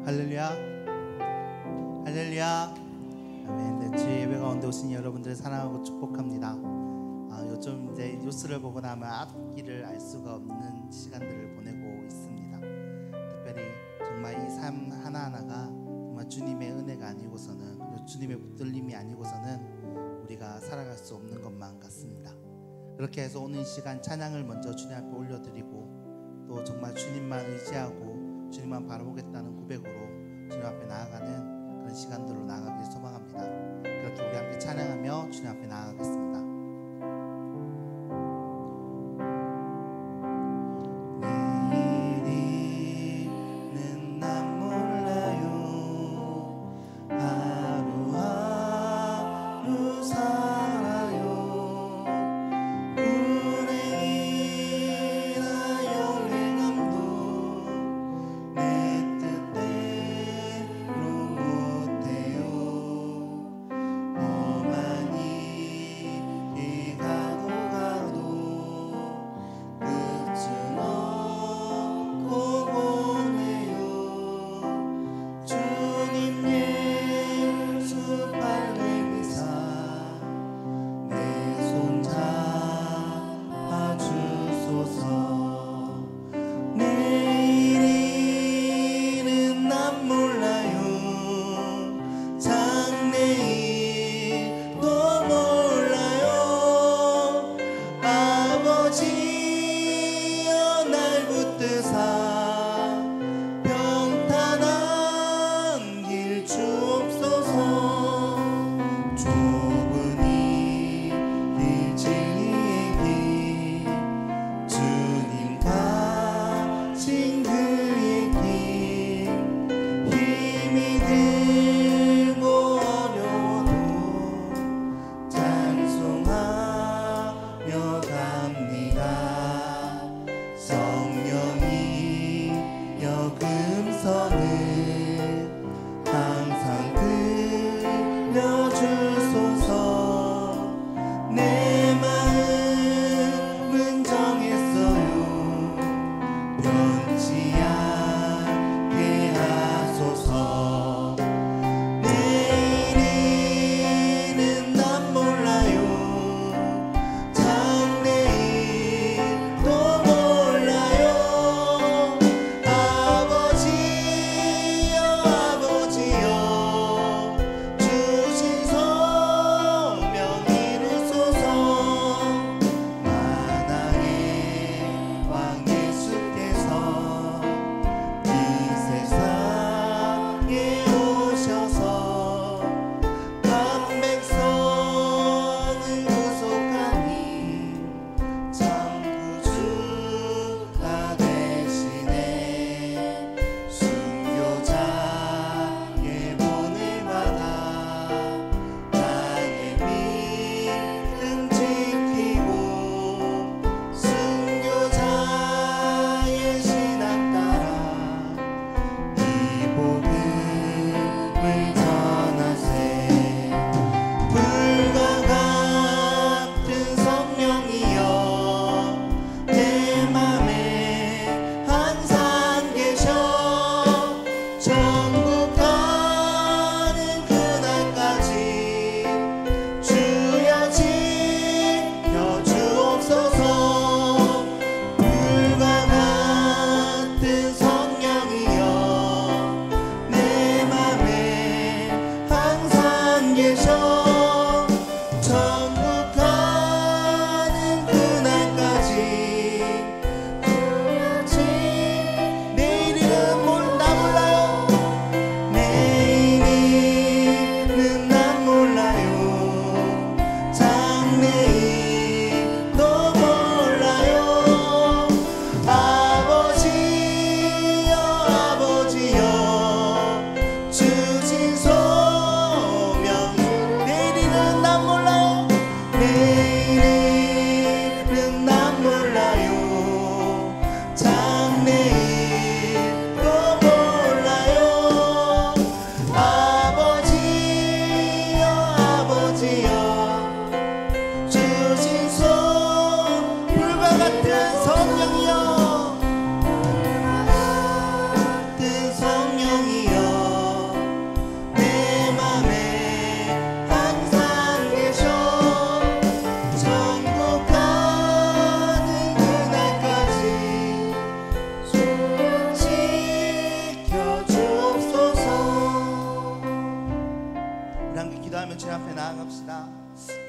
할렐루야, 할렐루야. 아멘. 네, 주의 예배 가운데 오신 여러분들을 사랑하고 축복합니다. 요즘 이제 뉴스를 보고 나면 앞길을 알 수가 없는 시간들을 보내고 있습니다. 특별히 정말 이 삶 하나하나가 정말 주님의 은혜가 아니고서는, 그리고 주님의 붙들림이 아니고서는 우리가 살아갈 수 없는 것만 같습니다. 그렇게 해서 오늘 시간 찬양을 먼저 주님 앞에 올려드리고, 또 정말 주님만 의지하고 주님만 바라보겠다는 고백으로 주님 앞에 나아가는 그런 시간들로 나아가길 소망합니다. 그렇게 우리 함께 찬양하며 주님 앞에 나아가겠습니다.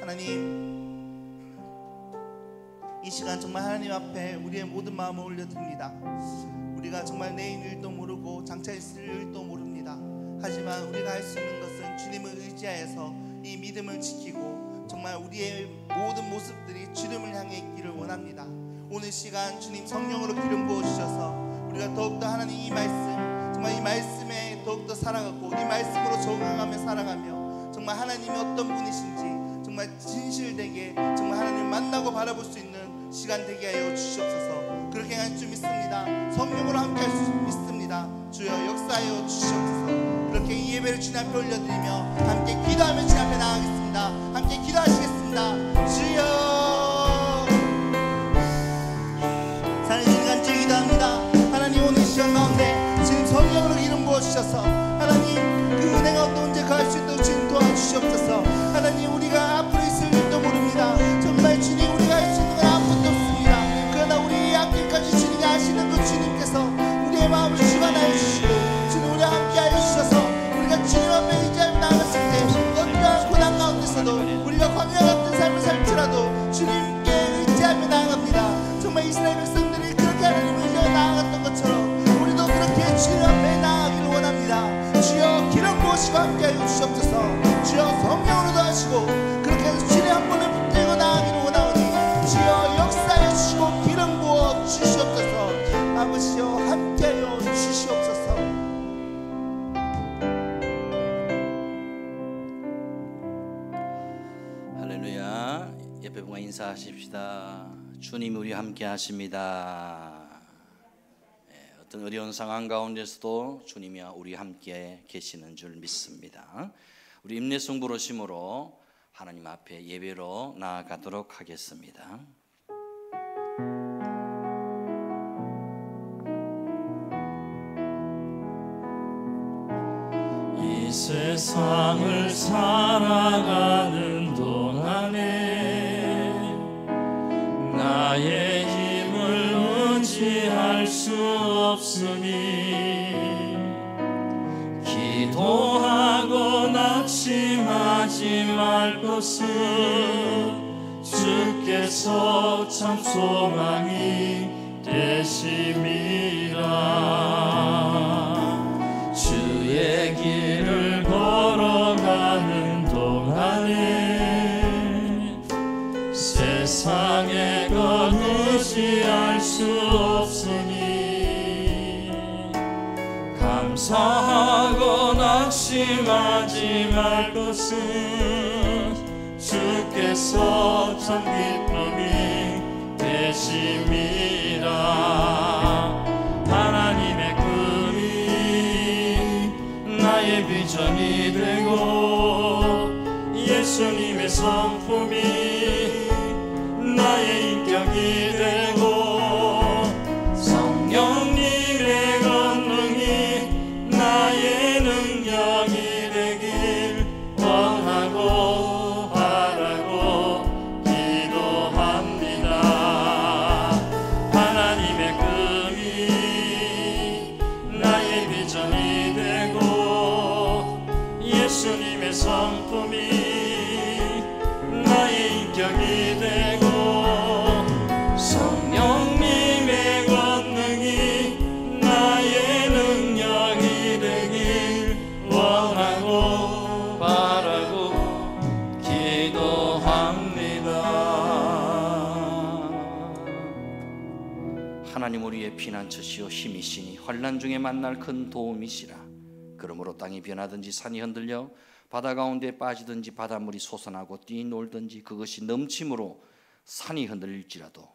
하나님, 이 시간 정말 하나님 앞에 우리의 모든 마음을 올려드립니다. 우리가 정말 내일 일도 모르고 장차 있을 일도 모릅니다. 하지만 우리가 할 수 있는 것은 주님을 의지하여서 이 믿음을 지키고 정말 우리의 모든 모습들이 주님을 향해 있기를 원합니다. 오늘 시간 주님 성령으로 기름 부어주셔서 우리가 더욱더 하나님 이 말씀, 정말 이 말씀에 더욱더 살아가고 이 말씀으로 적응하며 살아가며 정말 하나님이 어떤 분이신지 정말 진실되게 정말 하나님을 만나고 바라볼 수 있는 시간 되게 하여 주시옵소서. 그렇게 할 줄 믿습니다. 성령으로 함께 할 수 믿습니다. 주여 역사하여 주시옵소서. 그렇게 이 예배를 주님 앞에 올려드리며 함께 기도하며 주님 앞에 나아가겠습니다. 함께 기도하시겠습니다. 주여, 사랑의 간절히 기도합니다. 하나님, 오늘 시간 가운데 주님 성령으로 기름 부어주셔서 하나님 그 은혜가 언제 가할 수 있도록 주님 도와주시옵소서. 하나님, 우리가 앞으로 있을 일도 모릅니다. 정말 주님, 우리가 할 수 있는 건 아무것도 없습니다. 그러나 우리의 앞길까지 주님이 아시는 그 주님께서 우리의 마음을 주관하여 주시고 주님 우리와 함께하여 주셔서 우리가 주님 앞에 의지하며 나아갔을 때 어떠한 고난 가운데서도 우리가 광야 같은 삶을 살지라도 주님께 의지하며 나아갑니다. 정말 이스라엘 백성들이 그렇게 하나님을 의지하며 나아갔던 것처럼 우리도 그렇게 주님 앞에 나아가기를 원합니다. 주여 기름 부으시고 함께하여 주시옵소서. 주여 성령으로 도와주시고 그렇게 해서 주님 한 번을 붙들고 나아가기를 원하오니 주여 역사해 주시고 기름 부어 주시옵소서. 아버지여 함께하여 주시옵소서. 할렐루야. 예배분과 인사하십시다. 주님 우리 함께 하십니다. 어떤 어려운 상황 가운데서도 주님이 우리 함께 계시는 줄 믿습니다. 우리 임내성 부르심으로 하나님 앞에 예배로 나아가도록 하겠습니다. 이 세상을 살아가는 동안에 나의 힘을 의지할 수 없으니 기도하고 낙심하지 말 것은 주께서 참 소망이 되심이라. 주의 길을 걸어가는 동안에 세상의 것 의지할 수 없으니 감사하고 낙심하지 말 것은 주께서 참 기쁨이 되심이라. 하나님의 꿈이 나의 비전이 되고 예수님의 성품이 나의 인격이 되고 성령님의 권능이 나의 능력이 되길 원하고 바라고 기도합니다. 하나님의 꿈이 나의 비전이 되고 예수님의 성품이 나의 인격이 되고 성령님의 권능이 나의 능력이 되길 원하고 바라고 기도합니다. 하나님 우리의 피난처시요 힘이시니 환난 중에 만날 큰 도움이시라. 그러므로 땅이 변하든지 산이 흔들려 바다 가운데 빠지든지 바닷물이 솟아나고 뛰놀든지 그것이 넘침으로 산이 흔들릴지라도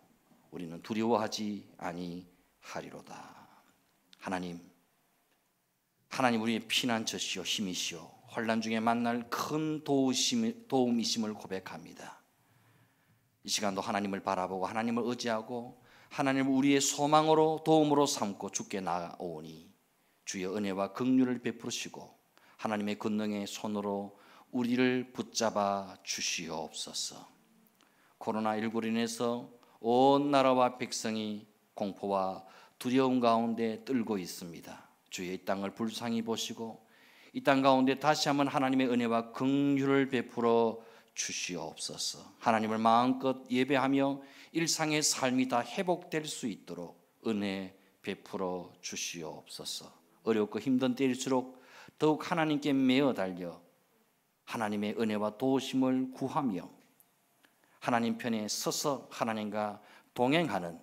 우리는 두려워하지 아니하리로다. 하나님 우리의 피난처시요 힘이시요 환난 중에 만날 큰 도움이심을 고백합니다. 이 시간도 하나님을 바라보고 하나님을 의지하고 하나님을 우리의 소망으로 도움으로 삼고 주께 나아오니 주의 은혜와 긍휼을 베푸시고 하나님의 권능의 손으로 우리를 붙잡아 주시옵소서. 코로나19로 인해서 온 나라와 백성이 공포와 두려움 가운데 떨고 있습니다. 주의 이 땅을 불쌍히 보시고 이 땅 가운데 다시 한번 하나님의 은혜와 긍휼을 베풀어 주시옵소서. 하나님을 마음껏 예배하며 일상의 삶이 다 회복될 수 있도록 은혜 베풀어 주시옵소서. 어렵고 힘든 때일수록 더욱 하나님께 매어 달려 하나님의 은혜와 도우심을 구하며 하나님 편에 서서 하나님과 동행하는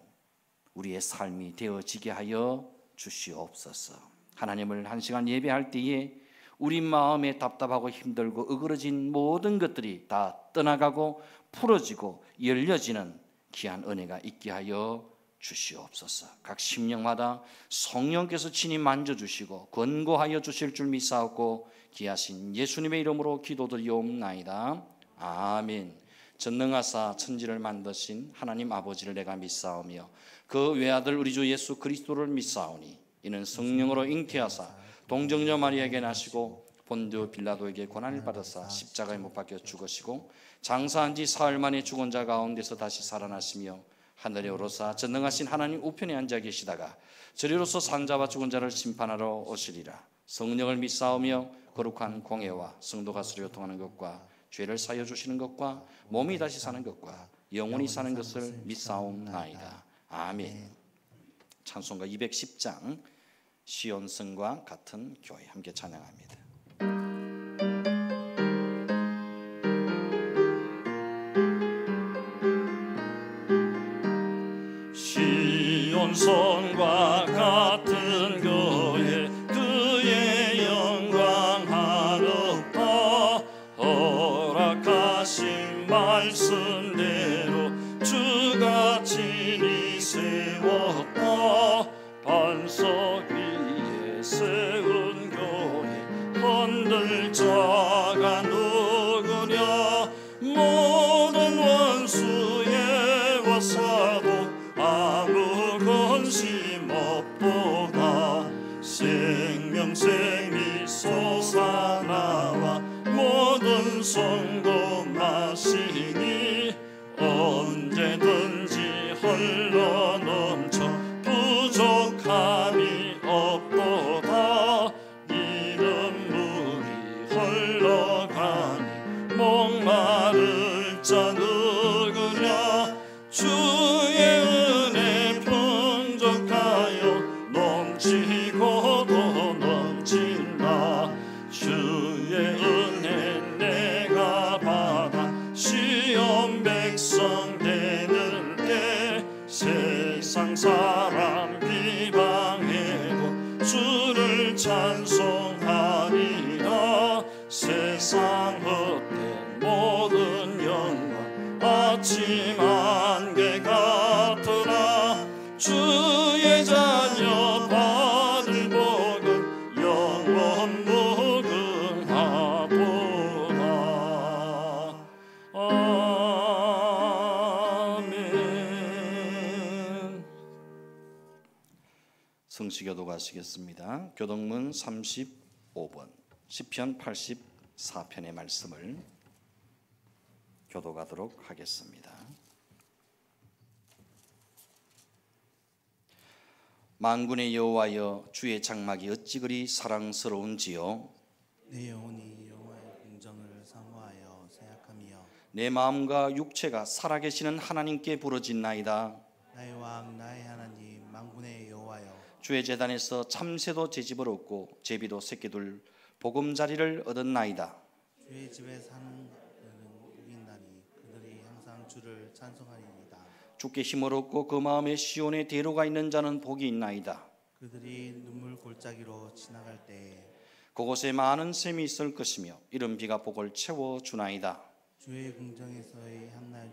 우리의 삶이 되어지게 하여 주시옵소서. 하나님을 한 시간 예배할 때에 우리 마음에 답답하고 힘들고 어그러진 모든 것들이 다 떠나가고 풀어지고 열려지는 귀한 은혜가 있게 하여 주시옵소서. 각 심령마다 성령께서 친히 만져주시고 권고하여 주실 줄 믿사옵고 귀하신 예수님의 이름으로 기도드리옵나이다. 아멘. 전능하사 천지를 만드신 하나님 아버지를 내가 믿사오며 그 외아들 우리 주 예수 그리스도를 믿사오니 이는 성령으로 잉태하사 동정녀 마리아에게 나시고 본디오 빌라도에게 고난을 받으사 십자가에 못 박혀 죽으시고 장사한 지 사흘 만에 죽은 자 가운데서 다시 살아나시며 하늘에 오르사 전능하신 하나님 우편에 앉아 계시다가 저리로서 산자와 죽은 자를 심판하러 오시리라. 성령을 믿사오며 거룩한 공회와 성도가 서로 교통하는 것과 죄를 사여 주시는 것과 몸이 다시 사는 것과 영원히 사는 것을 믿사옵나이다. 아멘. 찬송가 210장 시온성과 같은 교회 함께 찬양합니다. 시온성과 같은 교회 그의 영광 하높다. 허락하신 말씀대로 주가 친히 세웠다. 반석 위에 세운 교회 흔들 자가 누구냐. 모든 원수의 와사도 아무 근심 없도다. 생명샘이 솟아나와 모든 성도 마시니 언제든지 흘러넘쳐 부족함이 없도다. 이런 물이 흘러가니 목마를 자 누구냐. 주의 은혜 풍족하여 넘치고 또 넘친다. 주의 은혜 내가 받아 시온 백성 되는 때 세상 사람 비방해도 주를 찬송하리라. 세상 헛된 모든 영광 아침 안개 같으나 주의 자녀 받을 복은 영원 무궁하도다. 아멘. 성시교도 가시겠습니다. 교동문 35번 시편 84편의 말씀을 교도가도록 하겠습니다. 만군의 여호와여 주의 장막이 어찌 그리 사랑스러운지요. 내 영혼이 여호와의 공정을 사모하여 생각하며 내 마음과 육체가 살아계시는 하나님께 부르짖나이다. 나의 왕 나의 하나님 만군의 여호와여 주의 제단에서 참새도 제집을 얻고 제비도 새끼들 보금자리를 얻었나이다. 주의 집에 사는 그들은 이긴다니 그들이 항상 주를 찬송하리이다. 주께 힘을 얻고 그 마음에 시온에 대로가 있는 자는 복이 있나이다. 그들이 눈물 골짜기로 지나갈 때에 그곳에 많은 샘이 있을 것이며 이른 비가 복을 채워주나이다. 주의 궁정에서의 한날이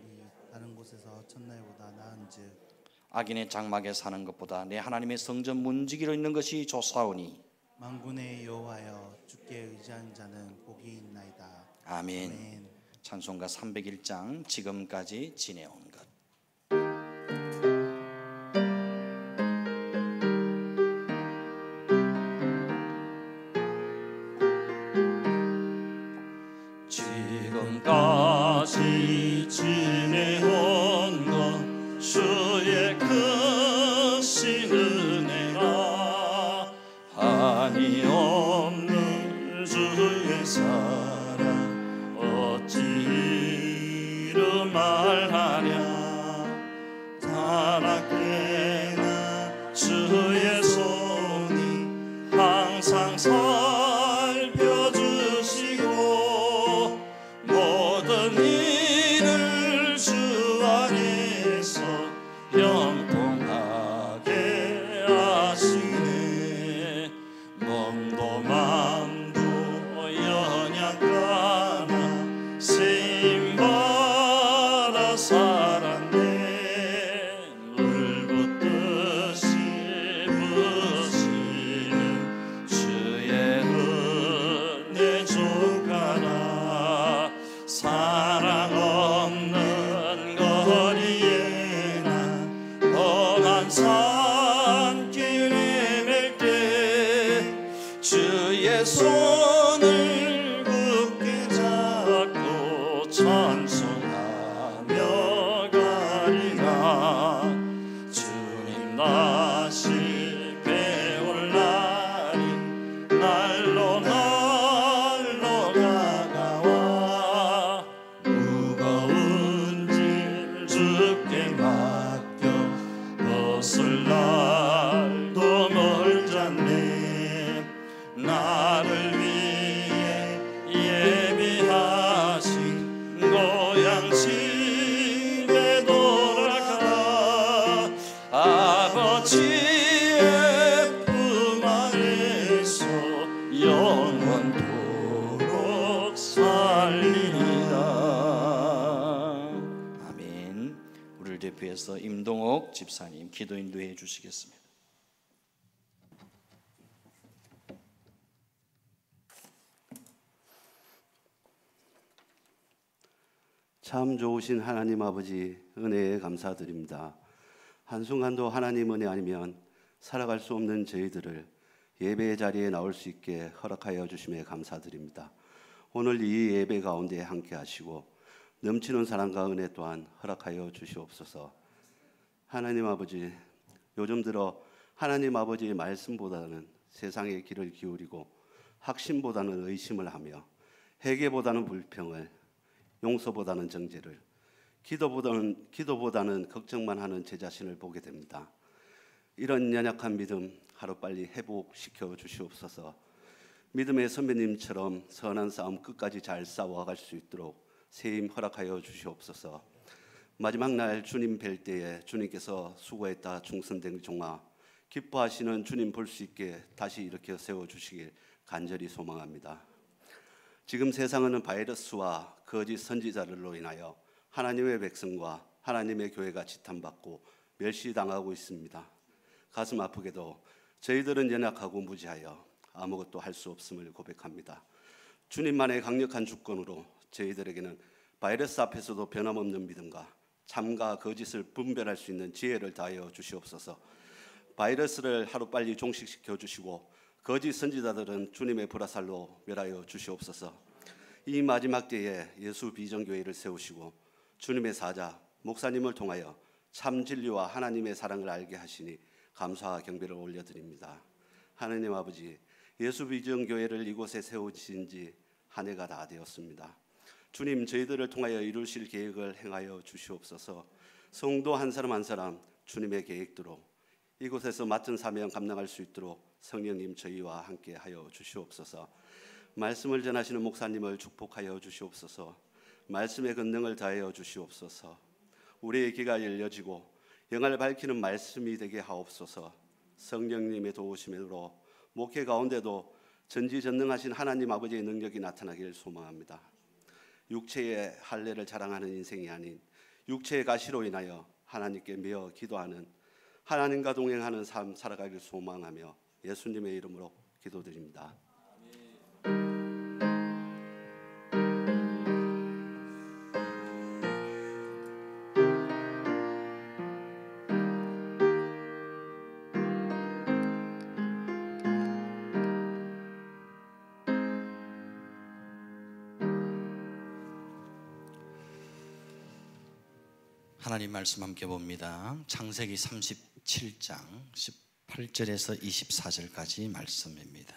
다른 곳에서 첫날보다 나은즉 악인의 장막에 사는 것보다 내 하나님의 성전 문지기로 있는 것이 좋사오니 만군의 여호와여 주께 의지하는 자는 복이 있나이다. 아멘. 아멘. 찬송가 301장 지금까지 지내온 것. 지금까지 지내온 것 주의 크신 은혜가 한이 없는 주의 사랑 어찌 말하랴 타락되나 주의 손이 항상 살펴주시고 모든 일을 주 안에서 형통하게 하시네 몸도 마음도 연약하나 쓰임받아 살았네 물붓듯이 부으시는 주의 은혜 족하나 사랑 없는 거리에 난 험한 산길 헤맬 때 주의 손을 굳게 잡고 찬송하며 가리라 주님 다시 배울 날이 날로 다가와 무거운 짐 주께 맡겨 벗을 날도 멀잖네 나를 위해 예비하신 고향 집에 돌아가 아버지의 품 안에서 영원토록 살리리라. 아멘. 우리를 대표해서 임동옥 집사님 기도 인도해 주시겠습니다. 참 좋으신 하나님 아버지 은혜에 감사드립니다. 한순간도 하나님 은혜 아니면 살아갈 수 없는 저희들을 예배의 자리에 나올 수 있게 허락하여 주심에 감사드립니다. 오늘 이 예배 가운데 함께 하시고 넘치는 사랑과 은혜 또한 허락하여 주시옵소서. 하나님 아버지, 요즘 들어 하나님 아버지의 말씀보다는 세상의 귀를 기울이고 확신보다는 의심을 하며 회개보다는 불평을, 용서보다는 정죄를, 기도보다는 걱정만 하는 제 자신을 보게 됩니다. 이런 연약한 믿음 하루빨리 회복시켜 주시옵소서. 믿음의 선배님처럼 선한 싸움 끝까지 잘 싸워갈 수 있도록 새 힘 허락하여 주시옵소서. 마지막 날 주님 뵐 때에 주님께서 수고했다 충성된 종아 기뻐하시는 주님 볼 수 있게 다시 일으켜 세워주시길 간절히 소망합니다. 지금 세상은 바이러스와 거짓 선지자들로 인하여 하나님의 백성과 하나님의 교회가 지탄받고 멸시당하고 있습니다. 가슴 아프게도 저희들은 연약하고 무지하여 아무것도 할 수 없음을 고백합니다. 주님만의 강력한 주권으로 저희들에게는 바이러스 앞에서도 변함없는 믿음과 참과 거짓을 분별할 수 있는 지혜를 다하여 주시옵소서. 바이러스를 하루빨리 종식시켜 주시고 거짓 선지자들은 주님의 불화살로 멸하여 주시옵소서. 이 마지막 때에 예수 비전교회를 세우시고 주님의 사자 목사님을 통하여 참 진리와 하나님의 사랑을 알게 하시니 감사와 경배를 올려드립니다. 하나님 아버지, 예수 비전교회를 이곳에 세우신 지 한 해가 다 되었습니다. 주님, 저희들을 통하여 이루실 계획을 행하여 주시옵소서. 성도 한 사람 한 사람 주님의 계획대로 이곳에서 맡은 사명 감당할 수 있도록 성령님 저희와 함께 하여 주시옵소서. 말씀을 전하시는 목사님을 축복하여 주시옵소서. 말씀의 권능을 다하여 주시옵소서. 우리의 귀가 열려지고 영을 밝히는 말씀이 되게 하옵소서. 성령님의 도우심으로 목회 가운데도 전지전능하신 하나님 아버지의 능력이 나타나길 소망합니다. 육체의 할례를 자랑하는 인생이 아닌 육체의 가시로 인하여 하나님께 매어 기도하는 하나님과 동행하는 삶 살아가길 소망하며 예수님의 이름으로 기도드립니다. 하나님 말씀 함께 봅니다. 창세기 37장 18절에서 24절까지 말씀입니다.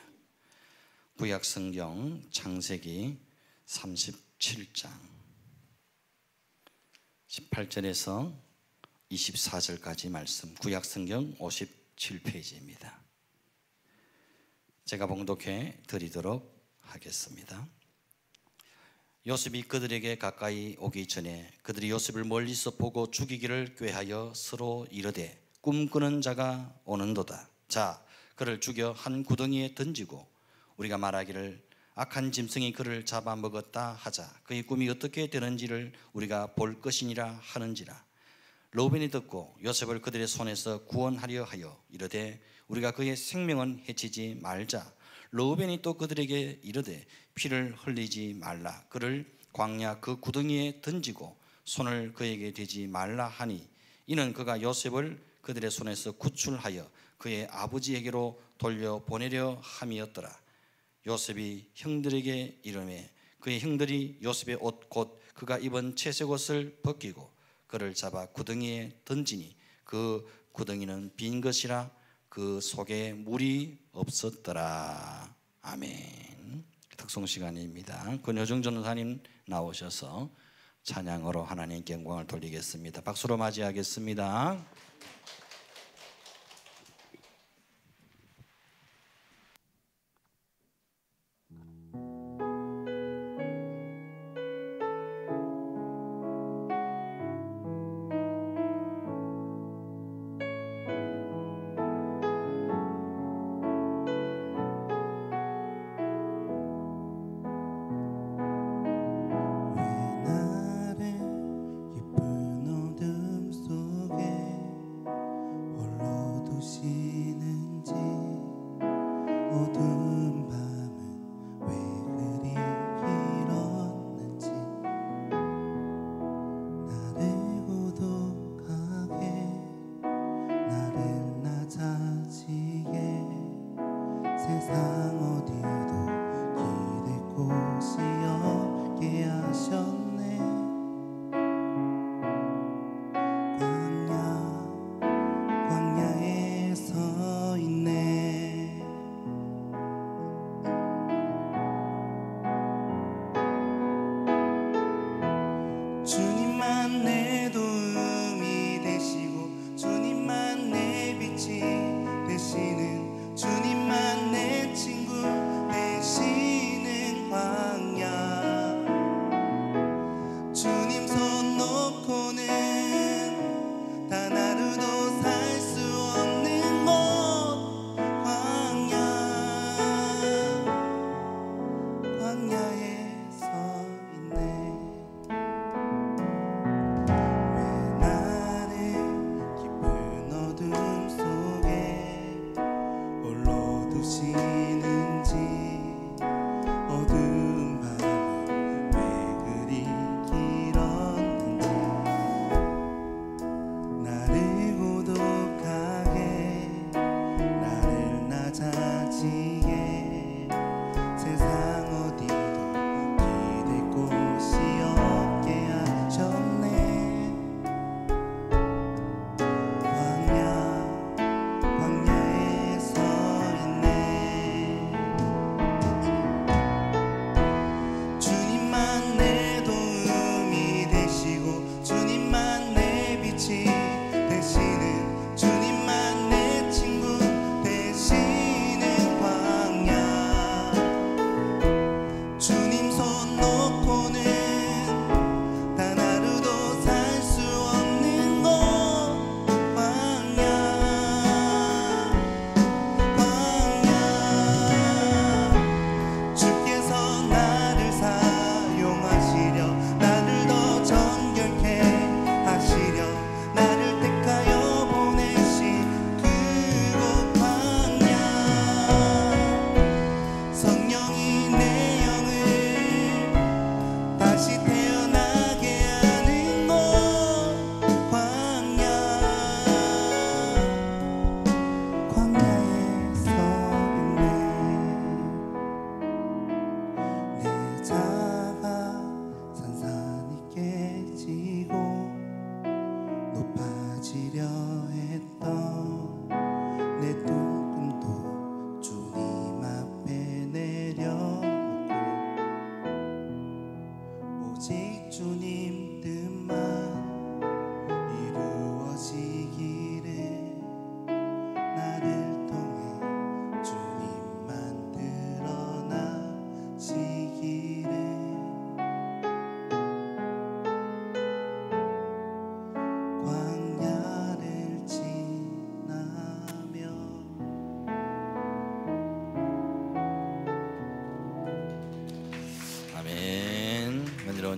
구약 성경 창세기 37장 18절에서 24절까지 말씀, 구약성경 57페이지입니다. 제가 봉독해 드리도록 하겠습니다. 요셉이 그들에게 가까이 오기 전에 그들이 요셉을 멀리서 보고 죽이기를 꾀하여 서로 이르되 꿈꾸는 자가 오는도다. 자, 그를 죽여 한 구덩이에 던지고 우리가 말하기를 악한 짐승이 그를 잡아먹었다 하자. 그의 꿈이 어떻게 되는지를 우리가 볼 것이니라 하는지라. 르우벤이 듣고 요셉을 그들의 손에서 구원하려 하여 이르되 우리가 그의 생명은 해치지 말자. 르우벤이 또 그들에게 이르되 피를 흘리지 말라. 그를 광야 그 구덩이에 던지고 손을 그에게 대지 말라 하니 이는 그가 요셉을 그들의 손에서 구출하여 그의 아버지에게로 돌려보내려 함이었더라. 요셉이 형들에게 이르매 그의 형들이 요셉의 옷 곧 그가 입은 채색 옷을 벗기고 그를 잡아 구덩이에 던지니 그 구덩이는 빈 것이라 그 속에 물이 없었더라. 아멘. 특송 시간입니다. 권효중 전도사님 나오셔서 찬양으로 하나님께 영광을 돌리겠습니다. 박수로 맞이하겠습니다.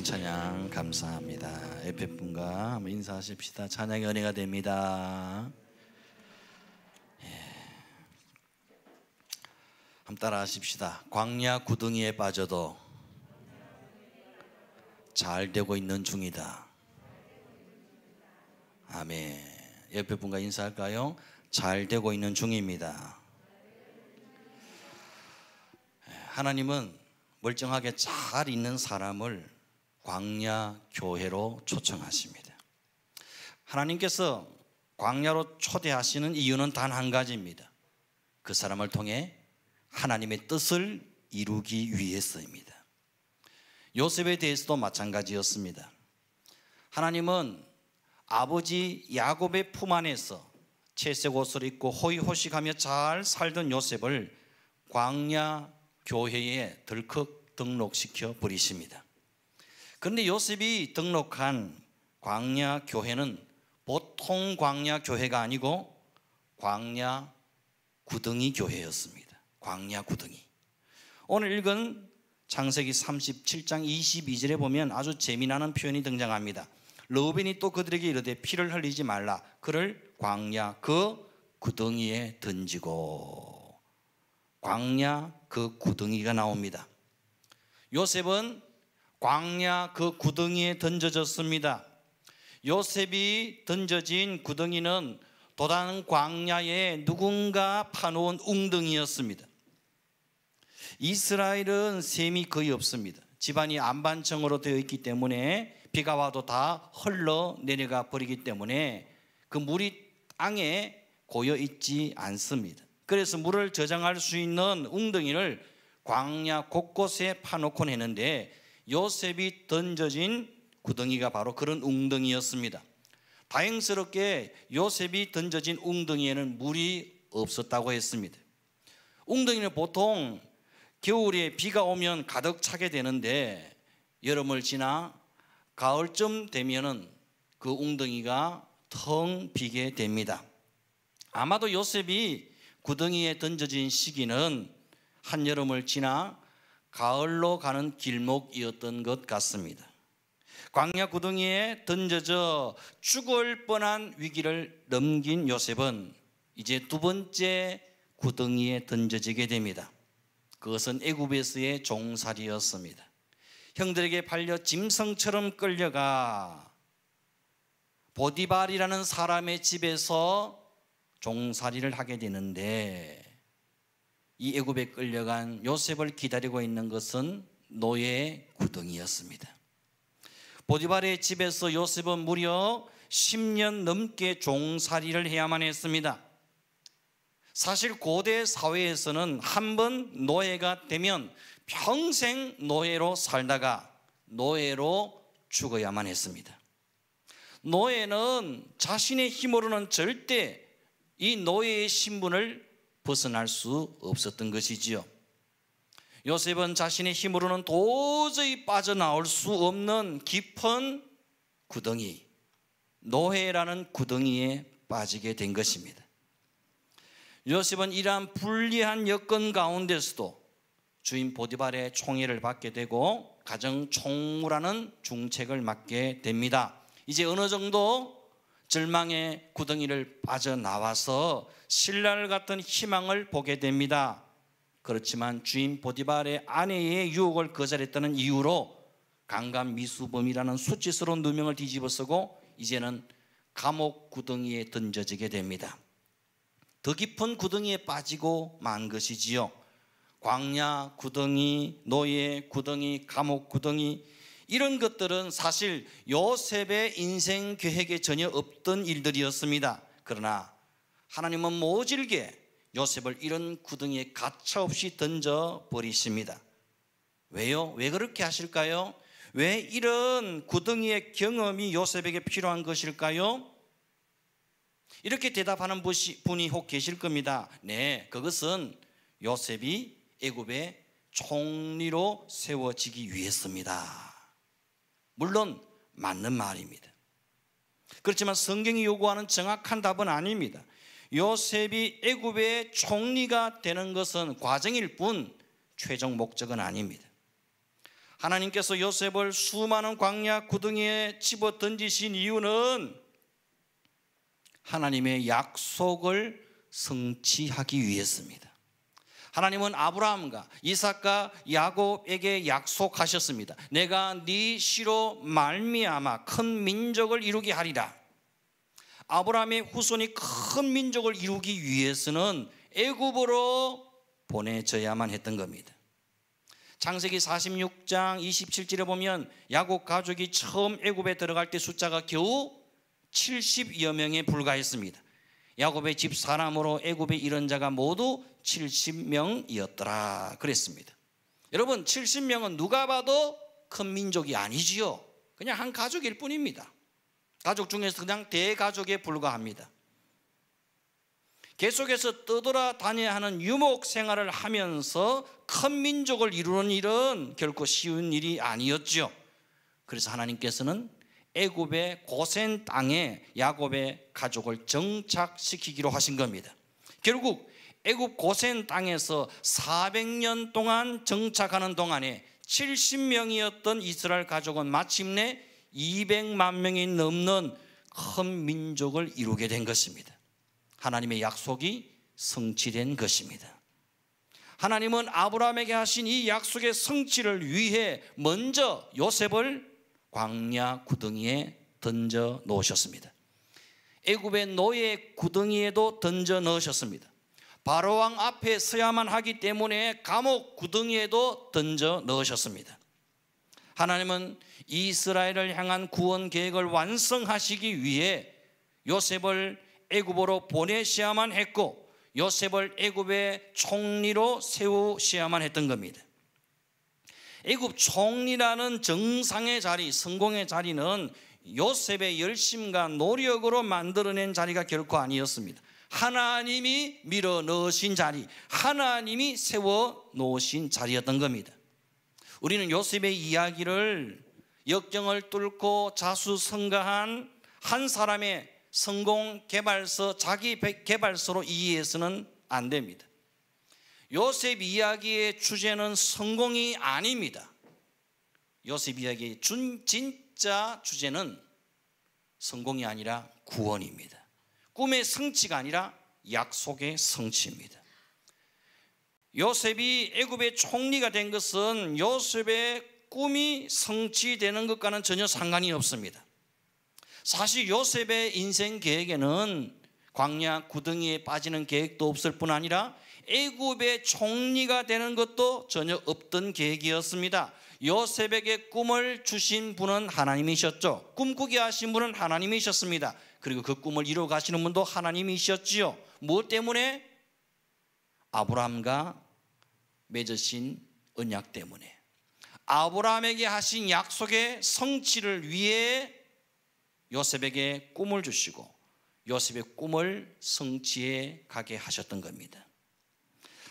찬양 감사합니다. 옆에 분과 한번 인사하십시다. 찬양의 은혜가 됩니다. 한번 따라 하십시다. 광야 구덩이에 빠져도 잘 되고 있는 중이다. 아멘. 옆에 분과 인사할까요? 잘 되고 있는 중입니다. 하나님은 멀쩡하게 잘 있는 사람을 광야 교회로 초청하십니다. 하나님께서 광야로 초대하시는 이유는 단 한 가지입니다. 그 사람을 통해 하나님의 뜻을 이루기 위해서입니다. 요셉에 대해서도 마찬가지였습니다. 하나님은 아버지 야곱의 품 안에서 채색 옷을 입고 호의호식하며 잘 살던 요셉을 광야 교회에 덜컥 등록시켜 버리십니다. 그런데 요셉이 등록한 광야 교회는 보통 광야 교회가 아니고 광야 구덩이 교회였습니다. 광야 구덩이. 오늘 읽은 창세기 37장 22절에 보면 아주 재미나는 표현이 등장합니다. 르우벤이 또 그들에게 이르되 피를 흘리지 말라. 그를 광야 그 구덩이에 던지고. 광야 그 구덩이가 나옵니다. 요셉은 광야 그 구덩이에 던져졌습니다. 요셉이 던져진 구덩이는 도단 광야에 누군가 파놓은 웅덩이였습니다. 이스라엘은 샘이 거의 없습니다. 집안이 안반층으로 되어 있기 때문에 비가 와도 다 흘러 내려가 버리기 때문에 그 물이 땅에 고여 있지 않습니다. 그래서 물을 저장할 수 있는 웅덩이를 광야 곳곳에 파놓곤 했는데 요셉이 던져진 구덩이가 바로 그런 웅덩이였습니다. 다행스럽게 요셉이 던져진 웅덩이에는 물이 없었다고 했습니다. 웅덩이는 보통 겨울에 비가 오면 가득 차게 되는데 여름을 지나 가을쯤 되면은 그 웅덩이가 텅 비게 됩니다. 아마도 요셉이 구덩이에 던져진 시기는 한여름을 지나 가을로 가는 길목이었던 것 같습니다. 광야 구덩이에 던져져 죽을 뻔한 위기를 넘긴 요셉은 이제 두 번째 구덩이에 던져지게 됩니다. 그것은 애굽에서의 종살이였습니다. 형들에게 팔려 짐승처럼 끌려가 보디발이라는 사람의 집에서 종살이를 하게 되는데 이 애굽에 끌려간 요셉을 기다리고 있는 것은 노예의 구덩이였습니다. 보디발의 집에서 요셉은 무려 10년 넘게 종살이를 해야만 했습니다. 사실 고대 사회에서는 한 번 노예가 되면 평생 노예로 살다가 노예로 죽어야만 했습니다. 노예는 자신의 힘으로는 절대 이 노예의 신분을 벗어날 수 없었던 것이지요. 요셉은 자신의 힘으로는 도저히 빠져나올 수 없는 깊은 구덩이, 노예라는 구덩이에 빠지게 된 것입니다. 요셉은 이러한 불리한 여건 가운데서도 주인 보디발의 총애를 받게 되고 가정 총무라는 중책을 맡게 됩니다. 이제 어느 정도 절망의 구덩이를 빠져나와서 신라를 같은 희망을 보게 됩니다. 그렇지만 주인 보디발의 아내의 유혹을 거절했다는 이유로 강간미수범이라는 수치스러운 누명을 뒤집어쓰고 이제는 감옥 구덩이에 던져지게 됩니다. 더 깊은 구덩이에 빠지고 만 것이지요. 광야 구덩이, 노예 구덩이, 감옥 구덩이, 이런 것들은 사실 요셉의 인생 계획에 전혀 없던 일들이었습니다. 그러나 하나님은 모질게 요셉을 이런 구덩이에 가차없이 던져버리십니다. 왜요? 왜 그렇게 하실까요? 왜 이런 구덩이의 경험이 요셉에게 필요한 것일까요? 이렇게 대답하는 분이 혹 계실 겁니다. 네, 그것은 요셉이 애굽의 총리로 세워지기 위해서입니다. 물론 맞는 말입니다. 그렇지만 성경이 요구하는 정확한 답은 아닙니다. 요셉이 애굽의 총리가 되는 것은 과정일 뿐 최종 목적은 아닙니다. 하나님께서 요셉을 수많은 광야 구덩이에 집어 던지신 이유는 하나님의 약속을 성취하기 위해서입니다. 하나님은 아브라함과 이삭과 야곱에게 약속하셨습니다. 내가 네 씨로 말미암아 큰 민족을 이루게 하리라. 아브라함의 후손이 큰 민족을 이루기 위해서는 애굽으로 보내져야만 했던 겁니다. 창세기 46장 27절에 보면 야곱 가족이 처음 애굽에 들어갈 때 숫자가 겨우 70여 명에 불과했습니다. 야곱의 집 사람으로 애굽에 이른 자가 모두 70명이었더라 그랬습니다. 여러분, 70명은 누가 봐도 큰 민족이 아니지요. 그냥 한 가족일 뿐입니다. 가족 중에서 그냥 대가족에 불과합니다. 계속해서 떠돌아다녀야 하는 유목 생활을 하면서 큰 민족을 이루는 일은 결코 쉬운 일이 아니었죠. 그래서 하나님께서는 애굽의 고센 땅에 야곱의 가족을 정착시키기로 하신 겁니다. 결국 애굽 고센 땅에서 400년 동안 정착하는 동안에 70명이었던 이스라엘 가족은 마침내 200만 명이 넘는 큰 민족을 이루게 된 것입니다. 하나님의 약속이 성취된 것입니다. 하나님은 아브라함에게 하신 이 약속의 성취를 위해 먼저 요셉을 광야 구덩이에 던져 놓으셨습니다. 애굽의 노예 구덩이에도 던져 넣으셨습니다. 바로왕 앞에 서야만 하기 때문에 감옥 구덩이에도 던져 넣으셨습니다. 하나님은 이스라엘을 향한 구원 계획을 완성하시기 위해 요셉을 애굽으로 보내셔야만 했고 요셉을 애굽의 총리로 세우셔야만 했던 겁니다. 애굽 총리라는 정상의 자리, 성공의 자리는 요셉의 열심과 노력으로 만들어낸 자리가 결코 아니었습니다. 하나님이 밀어 넣으신 자리, 하나님이 세워 놓으신 자리였던 겁니다. 우리는 요셉의 이야기를 역경을 뚫고 자수성가한 한 사람의 성공 개발서, 자기 개발서로 이해해서는 안 됩니다. 요셉 이야기의 주제는 성공이 아닙니다. 요셉 이야기의 진짜 주제는 성공이 아니라 구원입니다. 꿈의 성취가 아니라 약속의 성취입니다. 요셉이 애굽의 총리가 된 것은 요셉의 꿈이 성취되는 것과는 전혀 상관이 없습니다. 사실 요셉의 인생 계획에는 광야 구덩이에 빠지는 계획도 없을 뿐 아니라 애굽의 총리가 되는 것도 전혀 없던 계획이었습니다. 요셉에게 꿈을 주신 분은 하나님이셨죠. 꿈꾸게 하신 분은 하나님이셨습니다. 그리고 그 꿈을 이루어 가시는 분도 하나님이셨지요. 무엇 때문에? 아브라함과 맺으신 언약 때문에. 아브라함에게 하신 약속의 성취를 위해 요셉에게 꿈을 주시고 요셉의 꿈을 성취해 가게 하셨던 겁니다.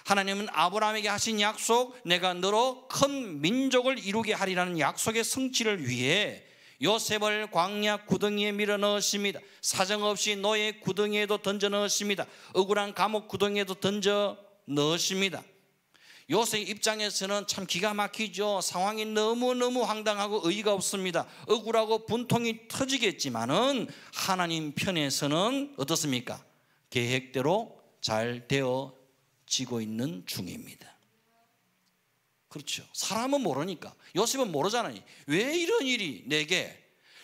하나님은 아브라함에게 하신 약속, 내가 너로 큰 민족을 이루게 하리라는 약속의 성취를 위해 요셉을 광야 구덩이에 밀어 넣으십니다. 사정없이 노예 구덩이에도 던져 넣으십니다. 억울한 감옥 구덩이에도 던져 넣으십니다. 요셉 입장에서는 참 기가 막히죠. 상황이 너무너무 황당하고 의의가 없습니다. 억울하고 분통이 터지겠지만은 하나님 편에서는 어떻습니까? 계획대로 잘 되어지고 있는 중입니다. 그렇죠. 사람은 모르니까. 요셉은 모르잖아요. 왜 이런 일이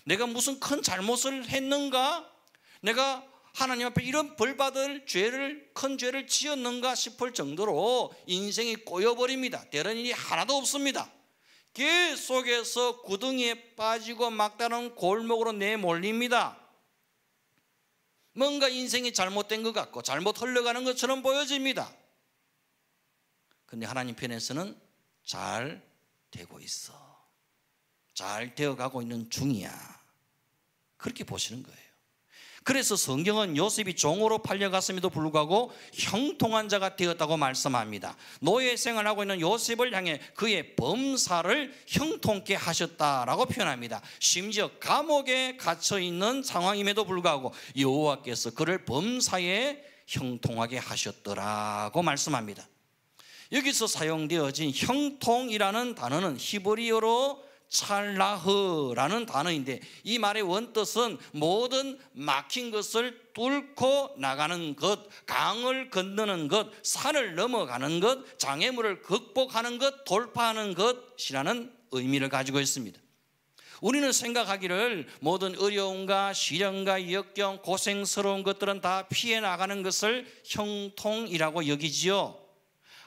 내가 무슨 큰 잘못을 했는가? 내가 하나님 앞에 이런 벌받을 큰 죄를 지었는가 싶을 정도로 인생이 꼬여버립니다. 되는 일이 하나도 없습니다. 계속해서 구덩이에 빠지고 막다른 골목으로 내몰립니다. 뭔가 인생이 잘못된 것 같고 잘못 흘러가는 것처럼 보여집니다. 그런데 하나님 편에서는 잘 되고 있어. 잘 되어가고 있는 중이야. 그렇게 보시는 거예요. 그래서 성경은 요셉이 종으로 팔려갔음에도 불구하고 형통한 자가 되었다고 말씀합니다. 노예 생활하고 있는 요셉을 향해 그의 범사를 형통케 하셨다라고 표현합니다. 심지어 감옥에 갇혀 있는 상황임에도 불구하고 여호와께서 그를 범사에 형통하게 하셨더라고 말씀합니다. 여기서 사용되어진 형통이라는 단어는 히브리어로 찰라흐라는 단어인데, 이 말의 원뜻은 모든 막힌 것을 뚫고 나가는 것, 강을 건너는 것, 산을 넘어가는 것, 장애물을 극복하는 것, 돌파하는 것이라는 의미를 가지고 있습니다. 우리는 생각하기를 모든 어려움과 시련과 역경, 고생스러운 것들은 다 피해 나가는 것을 형통이라고 여기지요.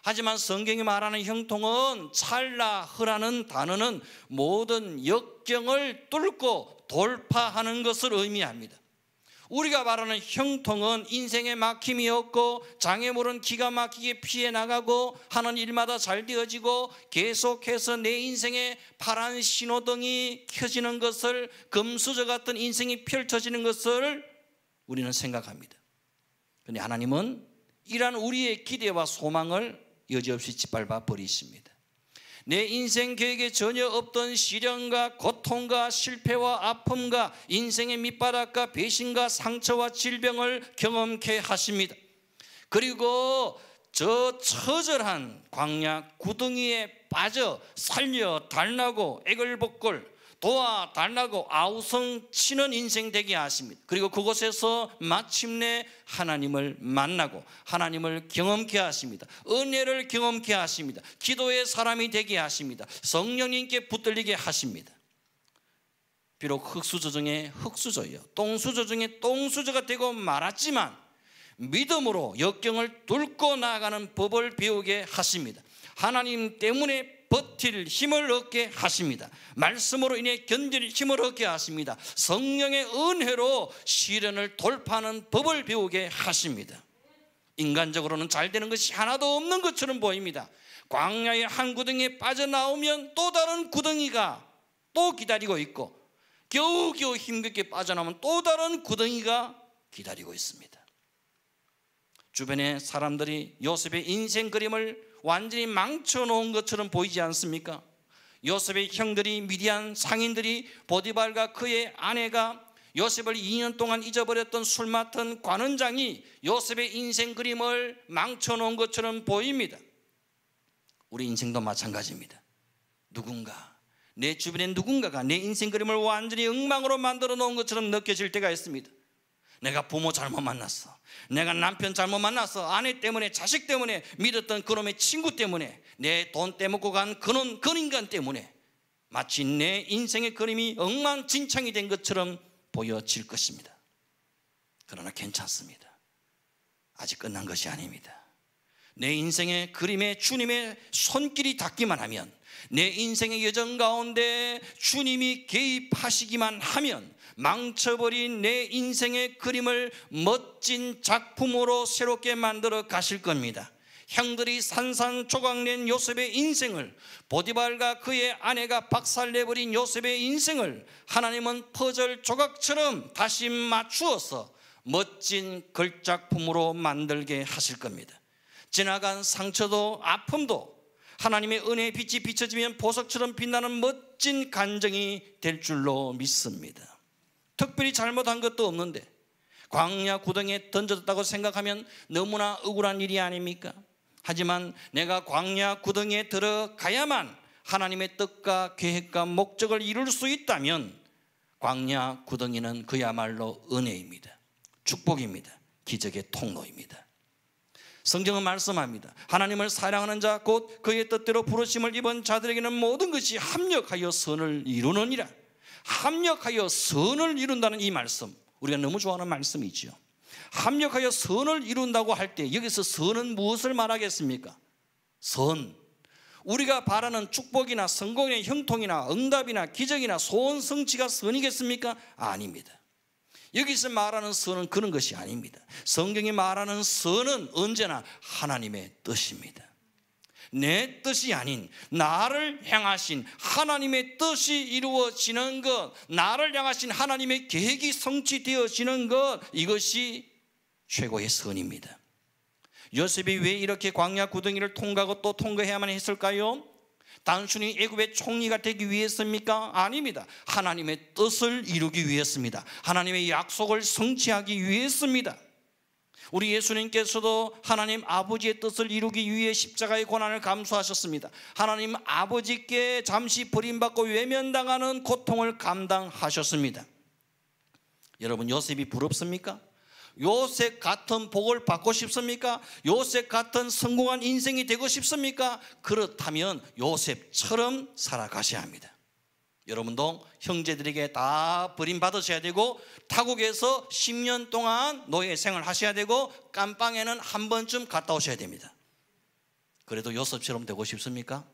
하지만 성경이 말하는 형통은, 찰라흐라는 단어는 모든 역경을 뚫고 돌파하는 것을 의미합니다. 우리가 말하는 형통은 인생에 막힘이 없고 장애물은 기가 막히게 피해 나가고 하는 일마다 잘 되어지고 계속해서 내 인생에 파란 신호등이 켜지는 것을, 금수저 같은 인생이 펼쳐지는 것을 우리는 생각합니다. 그런데 하나님은 이러한 우리의 기대와 소망을 여지없이 짓밟아 버리십니다. 내 인생 계획에 전혀 없던 시련과 고통과 실패와 아픔과 인생의 밑바닥과 배신과 상처와 질병을 경험케 하십니다. 그리고 저 처절한 광야 구덩이에 빠져 살려 달라고 애걸복걸 도와 달라고 아우성치는 인생 되게 하십니다. 그리고 그곳에서 마침내 하나님을 만나고 하나님을 경험케 하십니다. 은혜를 경험케 하십니다. 기도의 사람이 되게 하십니다. 성령님께 붙들리게 하십니다. 비록 흙수저 중에 흙수저요, 똥수저 중에 똥수저가 되고 말았지만 믿음으로 역경을 뚫고 나아가는 법을 배우게 하십니다. 하나님 때문에 버틸 힘을 얻게 하십니다. 말씀으로 인해 견딜 힘을 얻게 하십니다. 성령의 은혜로 시련을 돌파하는 법을 배우게 하십니다. 인간적으로는 잘 되는 것이 하나도 없는 것처럼 보입니다. 광야의 한 구덩이에 빠져나오면 또 다른 구덩이가 또 기다리고 있고, 겨우겨우 힘겹게 빠져나오면 또 다른 구덩이가 기다리고 있습니다. 주변의 사람들이 요셉의 인생 그림을 완전히 망쳐놓은 것처럼 보이지 않습니까? 요셉의 형들이, 미디안 상인들이, 보디발과 그의 아내가, 요셉을 2년 동안 잊어버렸던 술 맡은 관원장이 요셉의 인생 그림을 망쳐놓은 것처럼 보입니다. 우리 인생도 마찬가지입니다. 누군가, 내 주변에 누군가가 내 인생 그림을 완전히 엉망으로 만들어 놓은 것처럼 느껴질 때가 있습니다. 내가 부모 잘못 만났어, 내가 남편 잘못 만났어, 아내 때문에, 자식 때문에, 믿었던 그놈의 친구 때문에, 내 돈 떼먹고 간 그놈, 그 인간 때문에 마치 내 인생의 그림이 엉망진창이 된 것처럼 보여질 것입니다. 그러나 괜찮습니다. 아직 끝난 것이 아닙니다. 내 인생의 그림에 주님의 손길이 닿기만 하면, 내 인생의 여정 가운데 주님이 개입하시기만 하면 망쳐버린 내 인생의 그림을 멋진 작품으로 새롭게 만들어 가실 겁니다. 형들이 산산조각낸 요셉의 인생을, 보디발과 그의 아내가 박살내버린 요셉의 인생을 하나님은 퍼즐 조각처럼 다시 맞추어서 멋진 걸작품으로 만들게 하실 겁니다. 지나간 상처도 아픔도 하나님의 은혜의 빛이 비춰지면 보석처럼 빛나는 멋진 간증이 될 줄로 믿습니다. 특별히 잘못한 것도 없는데 광야 구덩이에 던져졌다고 생각하면 너무나 억울한 일이 아닙니까? 하지만 내가 광야 구덩이에 들어가야만 하나님의 뜻과 계획과 목적을 이룰 수 있다면 광야 구덩이는 그야말로 은혜입니다. 축복입니다. 기적의 통로입니다. 성경은 말씀합니다. 하나님을 사랑하는 자 곧 그의 뜻대로 부르심을 입은 자들에게는 모든 것이 합력하여 선을 이루느니라. 합력하여 선을 이룬다는 이 말씀, 우리가 너무 좋아하는 말씀이죠. 합력하여 선을 이룬다고 할 때 여기서 선은 무엇을 말하겠습니까? 선, 우리가 바라는 축복이나 성공이나 형통이나 응답이나 기적이나 소원 성취가 선이겠습니까? 아닙니다. 여기서 말하는 선은 그런 것이 아닙니다. 성경이 말하는 선은 언제나 하나님의 뜻입니다. 내 뜻이 아닌 나를 향하신 하나님의 뜻이 이루어지는 것, 나를 향하신 하나님의 계획이 성취되어지는 것, 이것이 최고의 선입니다. 요셉이 왜 이렇게 광야 구덩이를 통과하고 또 통과해야만 했을까요? 단순히 애굽의 총리가 되기 위해서입니까? 아닙니다. 하나님의 뜻을 이루기 위해서입니다. 하나님의 약속을 성취하기 위해서입니다. 우리 예수님께서도 하나님 아버지의 뜻을 이루기 위해 십자가의 고난을 감수하셨습니다. 하나님 아버지께 잠시 버림받고 외면당하는 고통을 감당하셨습니다. 여러분, 요셉이 부럽습니까? 요셉 같은 복을 받고 싶습니까? 요셉 같은 성공한 인생이 되고 싶습니까? 그렇다면 요셉처럼 살아가셔야 합니다. 여러분도 형제들에게 다 버림받으셔야 되고 타국에서 10년 동안 노예 생활 하셔야 되고 깜빵에는 한 번쯤 갔다 오셔야 됩니다. 그래도 요셉처럼 되고 싶습니까?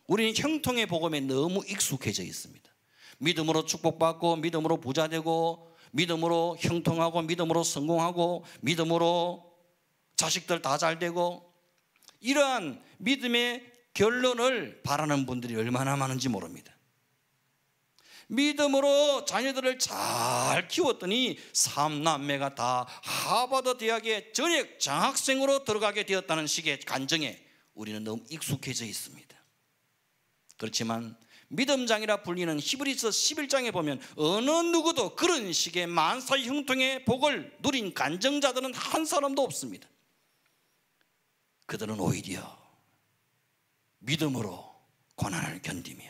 우리는 형통의 복음에 너무 익숙해져 있습니다. 믿음으로 축복받고 믿음으로 부자 되고 믿음으로 형통하고 믿음으로 성공하고 믿음으로 자식들 다 잘 되고, 이러한 믿음의 결론을 바라는 분들이 얼마나 많은지 모릅니다. 믿음으로 자녀들을 잘 키웠더니 3남매가 다 하버드 대학에 전액 장학생으로 들어가게 되었다는 식의 간증에 우리는 너무 익숙해져 있습니다. 그렇지만 믿음장이라 불리는 히브리서 11장에 보면 어느 누구도 그런 식의 만사의 형통의 복을 누린 간증자들은 한 사람도 없습니다. 그들은 오히려 믿음으로 고난을 견디며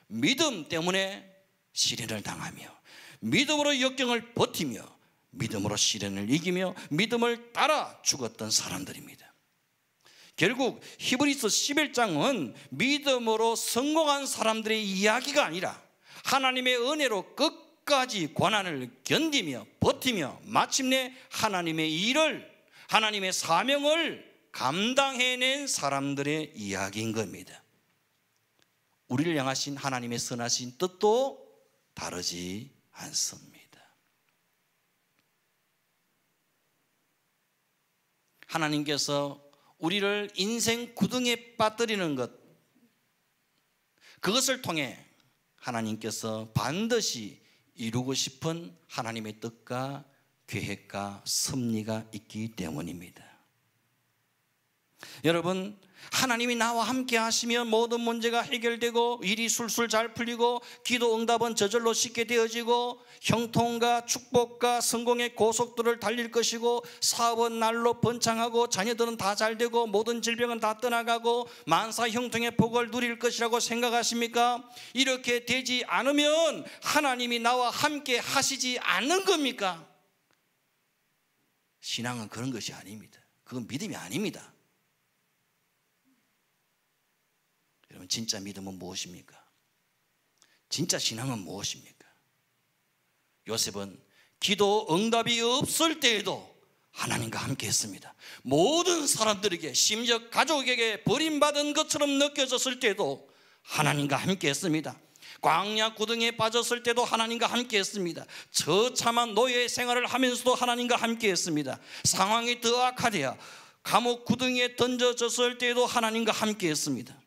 믿음 때문에 시련을 당하며 믿음으로 역경을 버티며 믿음으로 시련을 이기며 믿음을 따라 죽었던 사람들입니다. 결국 히브리서 11장은 믿음으로 성공한 사람들의 이야기가 아니라 하나님의 은혜로 끝까지 고난을 견디며 버티며 마침내 하나님의 일을, 하나님의 사명을 감당해낸 사람들의 이야기인 겁니다. 우리를 향하신 하나님의 선하신 뜻도 다르지 않습니다. 하나님께서 우리를 인생 구덩이에 빠뜨리는 것, 그것을 통해 하나님께서 반드시 이루고 싶은 하나님의 뜻과 계획과 섭리가 있기 때문입니다. 여러분, 하나님이 나와 함께 하시면 모든 문제가 해결되고 일이 술술 잘 풀리고 기도 응답은 저절로 쉽게 되어지고 형통과 축복과 성공의 고속도로를 달릴 것이고 사업은 날로 번창하고 자녀들은 다 잘되고 모든 질병은 다 떠나가고 만사 형통의 복을 누릴 것이라고 생각하십니까? 이렇게 되지 않으면 하나님이 나와 함께 하시지 않는 겁니까? 신앙은 그런 것이 아닙니다. 그건 믿음이 아닙니다. 여러분, 진짜 믿음은 무엇입니까? 진짜 신앙은 무엇입니까? 요셉은 기도 응답이 없을 때에도 하나님과 함께 했습니다. 모든 사람들에게, 심지어 가족에게 버림받은 것처럼 느껴졌을 때도 하나님과 함께 했습니다. 광야 구덩이에 빠졌을 때도 하나님과 함께 했습니다. 처참한 노예 생활을 하면서도 하나님과 함께 했습니다. 상황이 더 악화되어 감옥 구덩이에 던져졌을 때도 하나님과 함께 했습니다.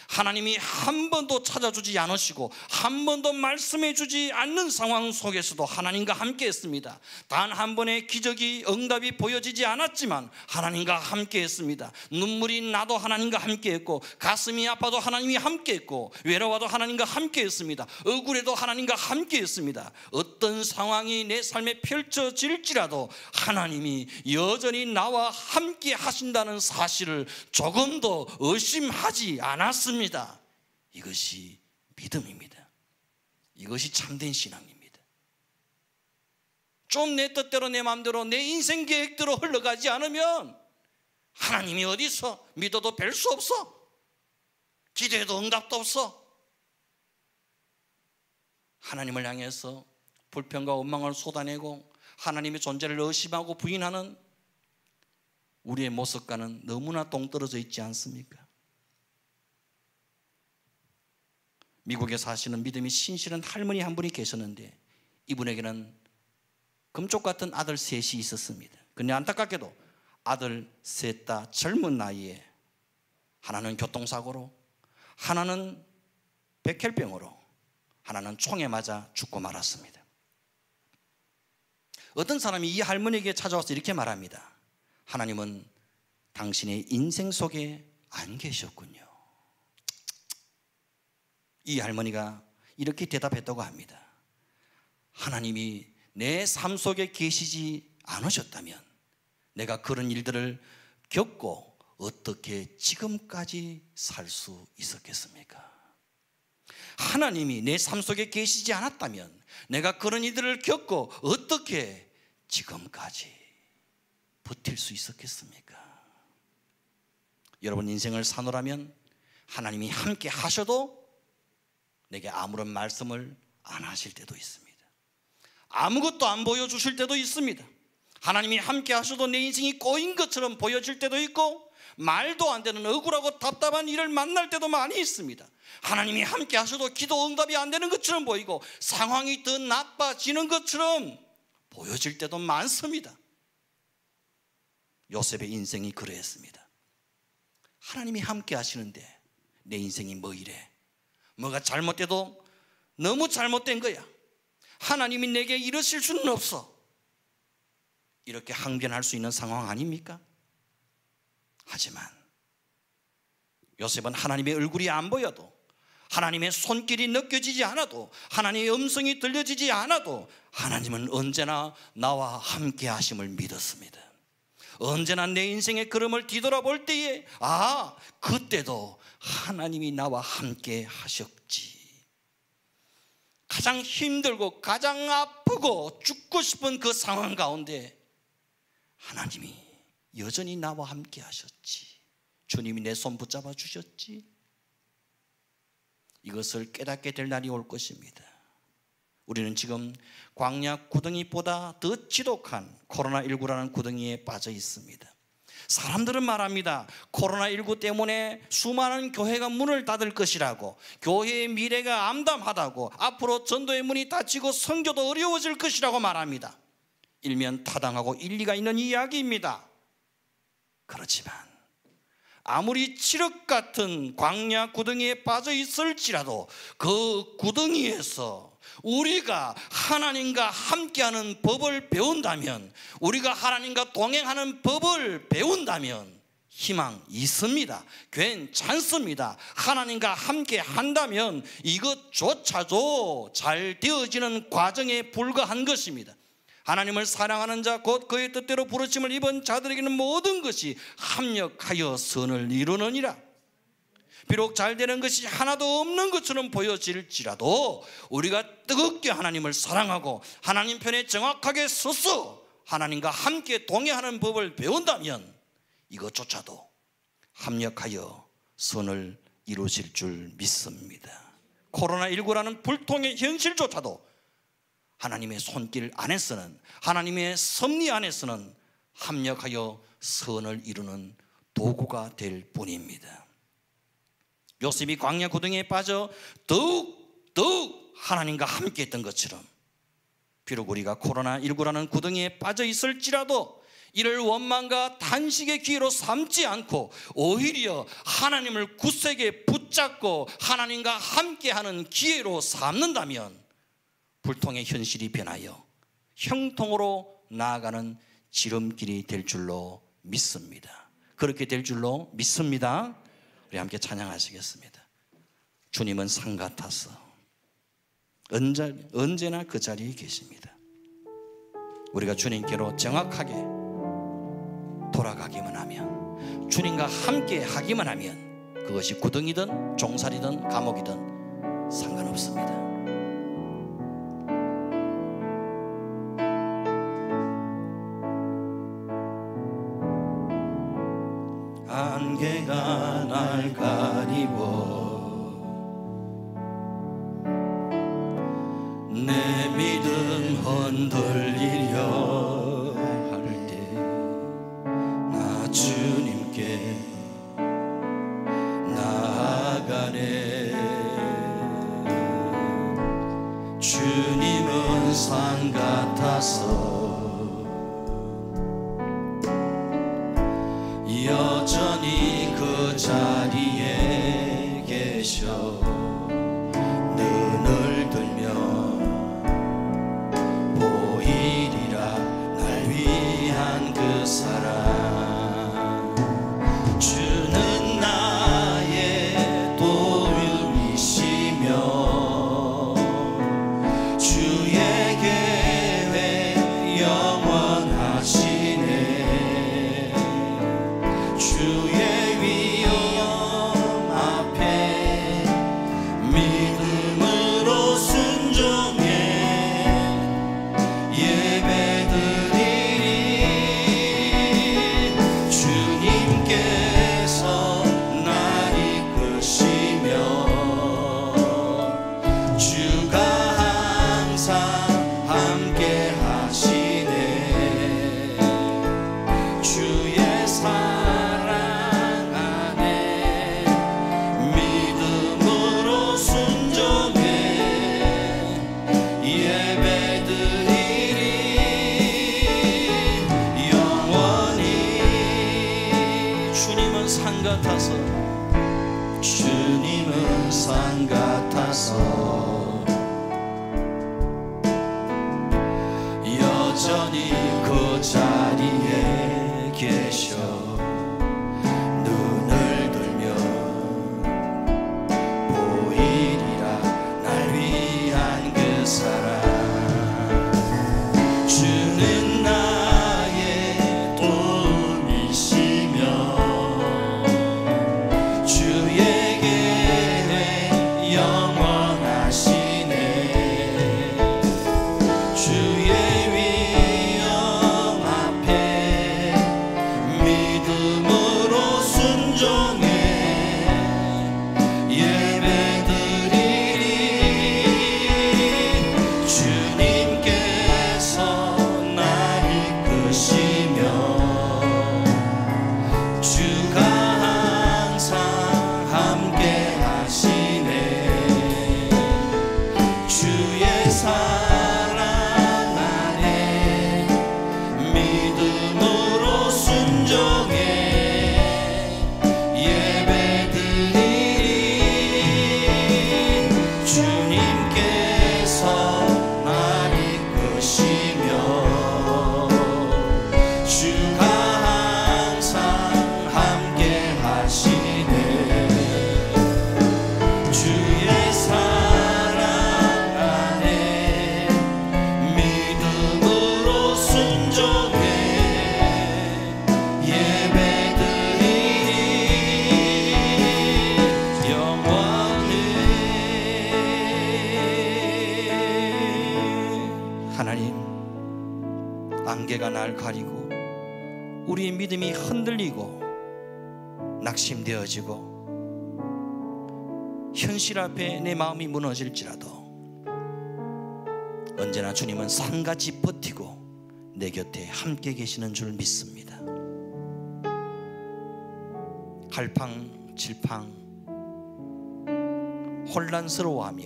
하나님이 한 번도 찾아주지 않으시고 한 번도 말씀해 주지 않는 상황 속에서도 하나님과 함께 했습니다. 단 한 번의 기적이 응답이 보여지지 않았지만 하나님과 함께 했습니다. 눈물이 나도 하나님과 함께 했고 가슴이 아파도 하나님이 함께 했고 외로워도 하나님과 함께 했습니다. 억울해도 하나님과 함께 했습니다. 어떤 상황이 내 삶에 펼쳐질지라도 하나님이 여전히 나와 함께 하신다는 사실을 조금도 의심하지 않았습니다. 이것이 믿음입니다. 이것이 참된 신앙입니다. 좀 내 뜻대로 내 마음대로 내 인생 계획대로 흘러가지 않으면 하나님이 어디 있어? 믿어도 뵐 수 없어. 기도해도 응답도 없어. 하나님을 향해서 불평과 원망을 쏟아내고 하나님의 존재를 의심하고 부인하는 우리의 모습과는 너무나 동떨어져 있지 않습니까? 미국에 사시는 믿음이 신실한 할머니 한 분이 계셨는데 이분에게는 금쪽 같은 아들 셋이 있었습니다. 근데 안타깝게도 아들 셋 다 젊은 나이에 하나는 교통사고로, 하나는 백혈병으로, 하나는 총에 맞아 죽고 말았습니다. 어떤 사람이 이 할머니에게 찾아와서 이렇게 말합니다. 하나님은 당신의 인생 속에 안 계셨군요. 이 할머니가 이렇게 대답했다고 합니다. 하나님이 내 삶 속에 계시지 않으셨다면 내가 그런 일들을 겪고 어떻게 지금까지 살 수 있었겠습니까? 하나님이 내 삶 속에 계시지 않았다면 내가 그런 일들을 겪고 어떻게 지금까지 버틸 수 있었겠습니까? 여러분 인생을 사노라면 하나님이 함께 하셔도 내게 아무런 말씀을 안 하실 때도 있습니다. 아무것도 안 보여주실 때도 있습니다. 하나님이 함께 하셔도 내 인생이 꼬인 것처럼 보여질 때도 있고 말도 안 되는 억울하고 답답한 일을 만날 때도 많이 있습니다. 하나님이 함께 하셔도 기도 응답이 안 되는 것처럼 보이고 상황이 더 나빠지는 것처럼 보여질 때도 많습니다. 요셉의 인생이 그러했습니다. 하나님이 함께 하시는데 내 인생이 뭐 이래? 뭐가 잘못돼도 너무 잘못된 거야. 하나님이 내게 이러실 수는 없어. 이렇게 항변할 수 있는 상황 아닙니까? 하지만 요셉은 하나님의 얼굴이 안 보여도, 하나님의 손길이 느껴지지 않아도, 하나님의 음성이 들려지지 않아도 하나님은 언제나 나와 함께 하심을 믿었습니다. 언제나 내 인생의 걸음을 뒤돌아볼 때에 그때도 하나님이 나와 함께 하셨지. 가장 힘들고 가장 아프고 죽고 싶은 그 상황 가운데 하나님이 여전히 나와 함께 하셨지. 주님이 내 손 붙잡아 주셨지. 이것을 깨닫게 될 날이 올 것입니다. 우리는 지금 광야 구덩이보다 더 지독한 코로나19라는 구덩이에 빠져 있습니다. 사람들은 말합니다. 코로나19 때문에 수많은 교회가 문을 닫을 것이라고, 교회의 미래가 암담하다고, 앞으로 전도의 문이 닫히고 선교도 어려워질 것이라고 말합니다. 일면 타당하고 일리가 있는 이야기입니다. 그렇지만 아무리 칠흑 같은 광야 구덩이에 빠져 있을지라도 그 구덩이에서 우리가 하나님과 함께하는 법을 배운다면, 우리가 하나님과 동행하는 법을 배운다면 희망 있습니다. 괜찮습니다. 하나님과 함께 한다면 이것조차도 잘 되어지는 과정에 불과한 것입니다. 하나님을 사랑하는 자, 곧 그의 뜻대로 부르심을 입은 자들에게는 모든 것이 합력하여 선을 이루느니라. 비록 잘 되는 것이 하나도 없는 것처럼 보여질지라도 우리가 뜨겁게 하나님을 사랑하고 하나님 편에 정확하게 서서 하나님과 함께 동행하는 법을 배운다면 이것조차도 합력하여 선을 이루실 줄 믿습니다. 코로나19라는 불통의 현실조차도 하나님의 손길 안에서는, 하나님의 섭리 안에서는 합력하여 선을 이루는 도구가 될 뿐입니다. 요셉이 광야 구덩이에 빠져 더욱 하나님과 함께 했던 것처럼 비록 우리가 코로나19라는 구덩이에 빠져 있을지라도 이를 원망과 단식의 기회로 삼지 않고 오히려 하나님을 굳세게 붙잡고 하나님과 함께하는 기회로 삼는다면 불통의 현실이 변하여 형통으로 나아가는 지름길이 될 줄로 믿습니다. 그렇게 될 줄로 믿습니다. 우리 함께 찬양하시겠습니다. 주님은 산 같아서 언제나 그 자리에 계십니다. 우리가 주님께로 정확하게 돌아가기만 하면, 주님과 함께 하기만 하면 그것이 구덩이든 종살이든 감옥이든 상관없습니다. 안개가 날 가리워 내 믿음 흔들리려 할 때 나 주님께 나아가네. 주님은 산 같아서 여전히 그 자리에 계셔. 눈을 들면 보이리라 날 위한 그 사랑. 주는 나의 도움이시며 주의 계획 그 사랑 주는 나의 도움이시며 주의 계획 영원하시네 주의 위엄 앞에 믿음으로 순종해 안개가 날 가리고 우리의 믿음이 흔들리고 낙심되어지고 현실 앞에 내 마음이 무너질지라도 언제나 주님은 산같이 버티고 내 곁에 함께 계시는 줄 믿습니다. 갈팡질팡 혼란스러워하며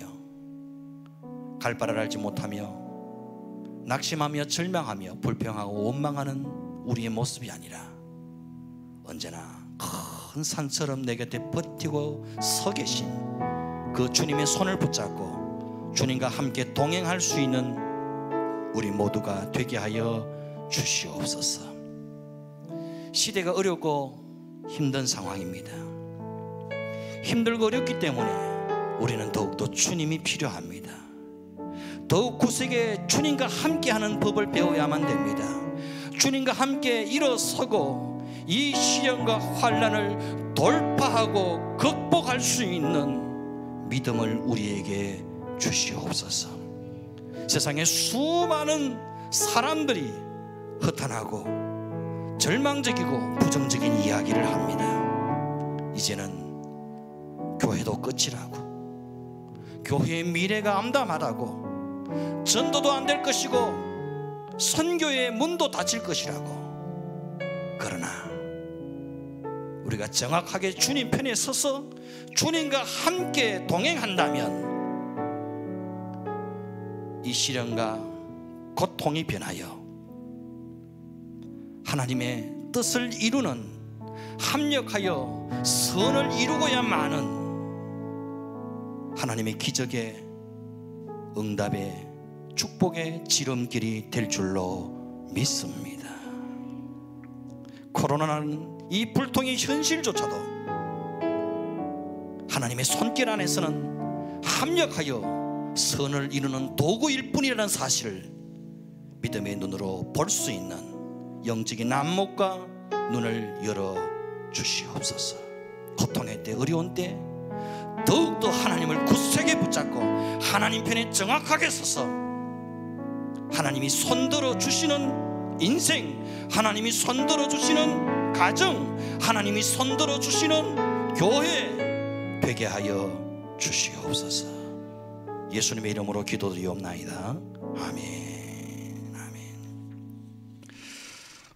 갈 바를 알지 못하며 낙심하며 절망하며 불평하고 원망하는 우리의 모습이 아니라 언제나 큰 산처럼 내 곁에 버티고 서 계신 그 주님의 손을 붙잡고 주님과 함께 동행할 수 있는 우리 모두가 되게 하여 주시옵소서. 시대가 어렵고 힘든 상황입니다. 힘들고 어렵기 때문에 우리는 더욱더 주님이 필요합니다. 더욱 굳세게 주님과 함께하는 법을 배워야만 됩니다. 주님과 함께 일어서고 이 시련과 환난을 돌파하고 극복할 수 있는 믿음을 우리에게 주시옵소서. 세상에 수많은 사람들이 허탄하고 절망적이고 부정적인 이야기를 합니다. 이제는 교회도 끝이라고, 교회의 미래가 암담하다고, 전도도 안 될 것이고 선교의 문도 닫힐 것이라고. 그러나 우리가 정확하게 주님 편에 서서 주님과 함께 동행한다면 이 시련과 고통이 변하여 하나님의 뜻을 이루는, 합력하여 선을 이루고야만은 하나님의 기적의 응답의 축복의 지름길이 될 줄로 믿습니다. 코로나는 이 불통의 현실조차도 하나님의 손길 안에서는 합력하여 선을 이루는 도구일 뿐이라는 사실을 믿음의 눈으로 볼 수 있는 영적인 안목과 눈을 열어 주시옵소서. 고통의 때, 어려운 때 더욱더 하나님을 굳세게 붙잡고 하나님 편에 정확하게 서서 하나님이 손들어 주시는 인생, 하나님이 손들어 주시는 가정, 하나님이 손들어 주시는 교회 되게 하여 주시옵소서. 예수님의 이름으로 기도드리옵나이다. 아멘. 아멘.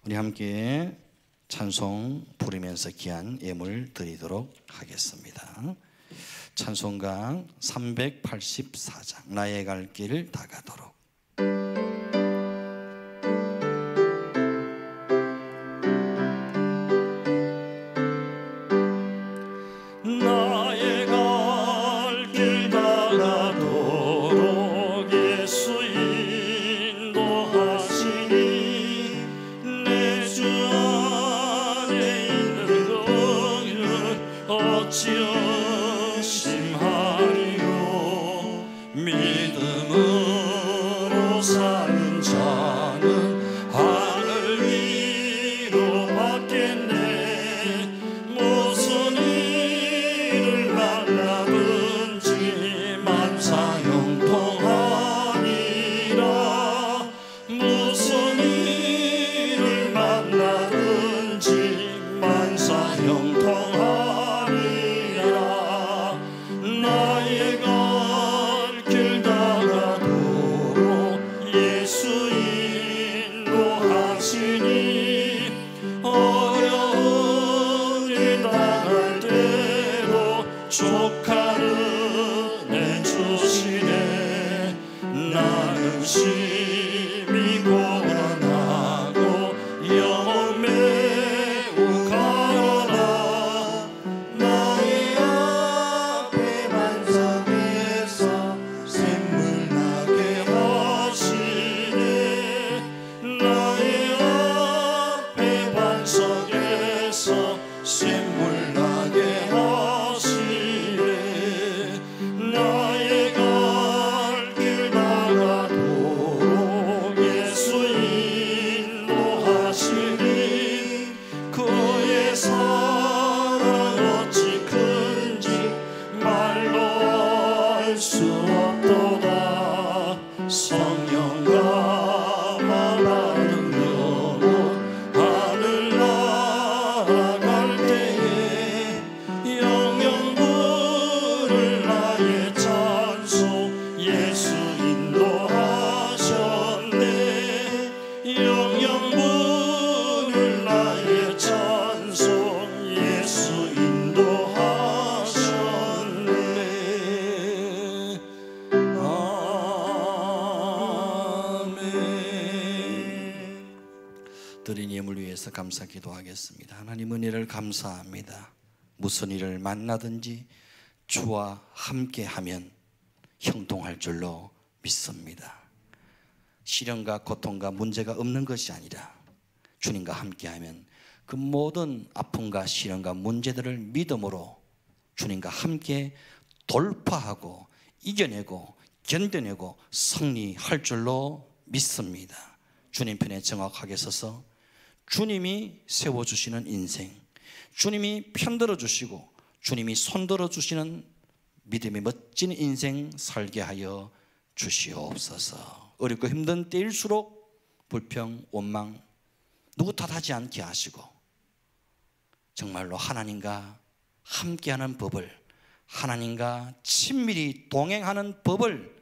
우리 함께 찬송 부르면서 귀한 예물 드리도록 하겠습니다. 찬송가 384장 나의 갈 길 다가도록. 나의 갈 길 다가도록 예수 인도하시니 내 주 안에 있는 것은 어찌 심하리요. 믿음은 근심이 고란하고 영혼 매우 가로라. 나의 앞에 반석 위에서 샘물 나게 하시네. 나의 앞에 반석에서 샘물 나게 하시네. 나의 갈 길 나가도록 예수 인도하시니. 그의 사랑 어찌 큰지 말로 알 수 없도다. 성령과 마다는 영혼 하늘 날아갈 때에 영영 부를 나의 찬송 예수 인도하셨네. 영영 부를 나의 찬송 예수 인도하셨네. 아멘. 드린 예물 위해서 감사 기도하겠습니다. 하나님 은혜를 감사합니다. 무슨 일을 만나든지 주와 함께하면 형통할 줄로 믿습니다. 시련과 고통과 문제가 없는 것이 아니라 주님과 함께하면 그 모든 아픔과 시련과 문제들을 믿음으로 주님과 함께 돌파하고 이겨내고 견뎌내고 승리할 줄로 믿습니다. 주님 편에 정확하게 서서 주님이 세워주시는 인생, 주님이 편들어 주시고 주님이 손들어 주시는 믿음의 멋진 인생 살게 하여 주시옵소서. 어렵고 힘든 때일수록 불평, 원망 누구 탓하지 않게 하시고 정말로 하나님과 함께하는 법을, 하나님과 친밀히 동행하는 법을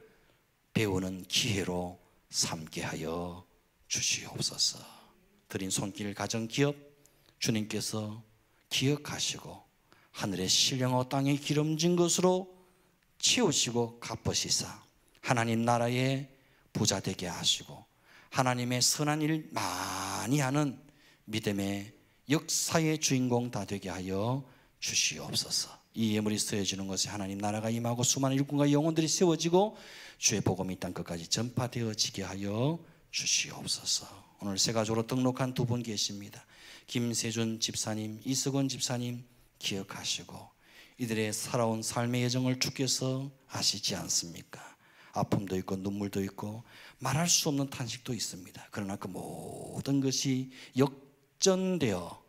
배우는 기회로 삼게 하여 주시옵소서. 드린 손길 가정기업 주님께서 기억하시고 하늘의 신령하고 땅의 기름진 것으로 채우시고 갚으시사 하나님 나라의 부자 되게 하시고 하나님의 선한 일 많이 하는 믿음의 역사의 주인공 다 되게 하여 주시옵소서. 이 예물이 쓰여지는 것에 하나님 나라가 임하고 수많은 일꾼과 영혼들이 세워지고 주의 복음이 땅 끝까지 전파되어지게 하여 주시옵소서. 오늘 새 가족으로 등록한 두 분 계십니다. 김세준 집사님, 이석원 집사님 기억하시고 이들의 살아온 삶의 여정을 주께서 아시지 않습니까? 아픔도 있고 눈물도 있고 말할 수 없는 탄식도 있습니다. 그러나 그 모든 것이 역전되어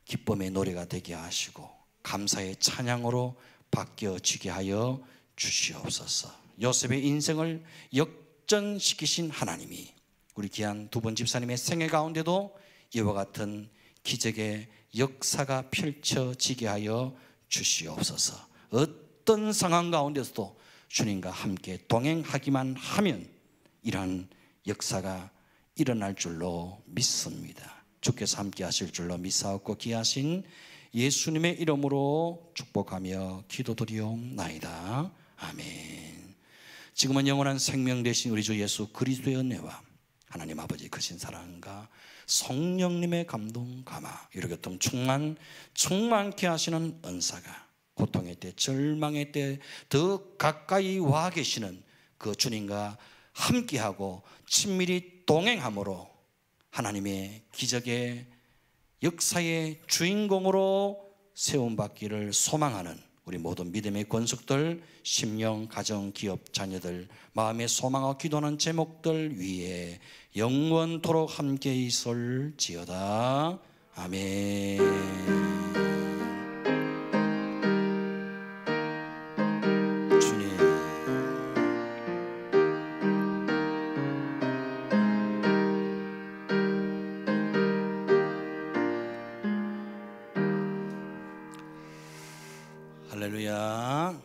기쁨의 노래가 되게 하시고 감사의 찬양으로 바뀌어지게 하여 주시옵소서. 요셉의 인생을 역전시키신 하나님이 우리 귀한 두 분 집사님의 생애 가운데도 이와 같은 기적의 역사가 펼쳐지게 하여 주시옵소서. 어떤 상황 가운데서도 주님과 함께 동행하기만 하면 이러한 역사가 일어날 줄로 믿습니다. 주께서 함께 하실 줄로 믿사옵고 귀하신 예수님의 이름으로 축복하며 기도드리옵나이다. 아멘. 지금은 영원한 생명 되신 우리 주 예수 그리스도의 은혜와 하나님 아버지 크신 사랑과 성령님의 감동 감화 유로교통 충만케 하시는 은사가 고통의 때 절망의 때 더 가까이 와 계시는 그 주님과 함께하고 친밀히 동행함으로 하나님의 기적의 역사의 주인공으로 세움받기를 소망하는 우리 모든 믿음의 권속들, 심령, 가정, 기업, 자녀들, 마음의 소망하고 기도하는 제목들 위에 영원토록 함께 있을지어다. 아멘. 주님, 할렐루야.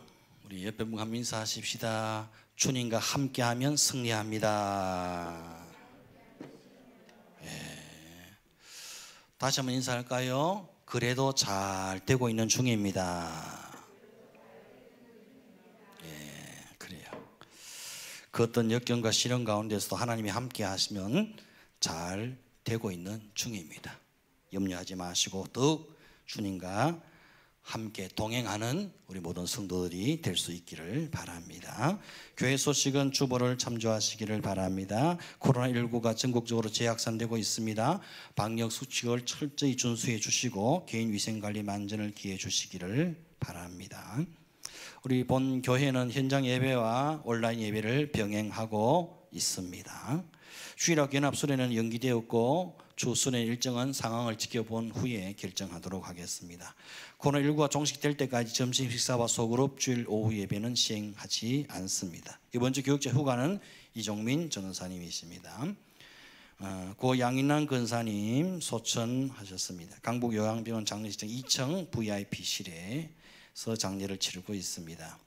우리 옆에 분 한번 인사하십시다. 주님과 함께하면 승리합니다. 다시 한번 인사할까요? 그래도 잘 되고 있는 중입니다. 그래요. 그 어떤 역경과 시련 가운데서도 하나님이 함께 하시면 잘 되고 있는 중입니다. 염려하지 마시고 더욱 주님과 함께 동행하는 우리 모든 성도들이 될 수 있기를 바랍니다. 교회 소식은 주보를 참조하시기를 바랍니다. 코로나19가 전국적으로 재확산되고 있습니다. 방역 수칙을 철저히 준수해 주시고 개인 위생관리 만전을 기해 주시기를 바랍니다. 우리 본 교회는 현장 예배와 온라인 예배를 병행하고 있습니다. 주일학 연합 수련회는 연기되었고 주 수련회 일정은 상황을 지켜본 후에 결정하도록 하겠습니다. 코로나19가 종식될 때까지 점심 식사와 소그룹 주일 오후 예배는 시행하지 않습니다. 이번 주 교육자 휴가는 이종민 전도사님이십니다. 고 양인남 근사님 소천하셨습니다. 강북요양병원 장례식장 2층 VIP실에서 장례를 치르고 있습니다.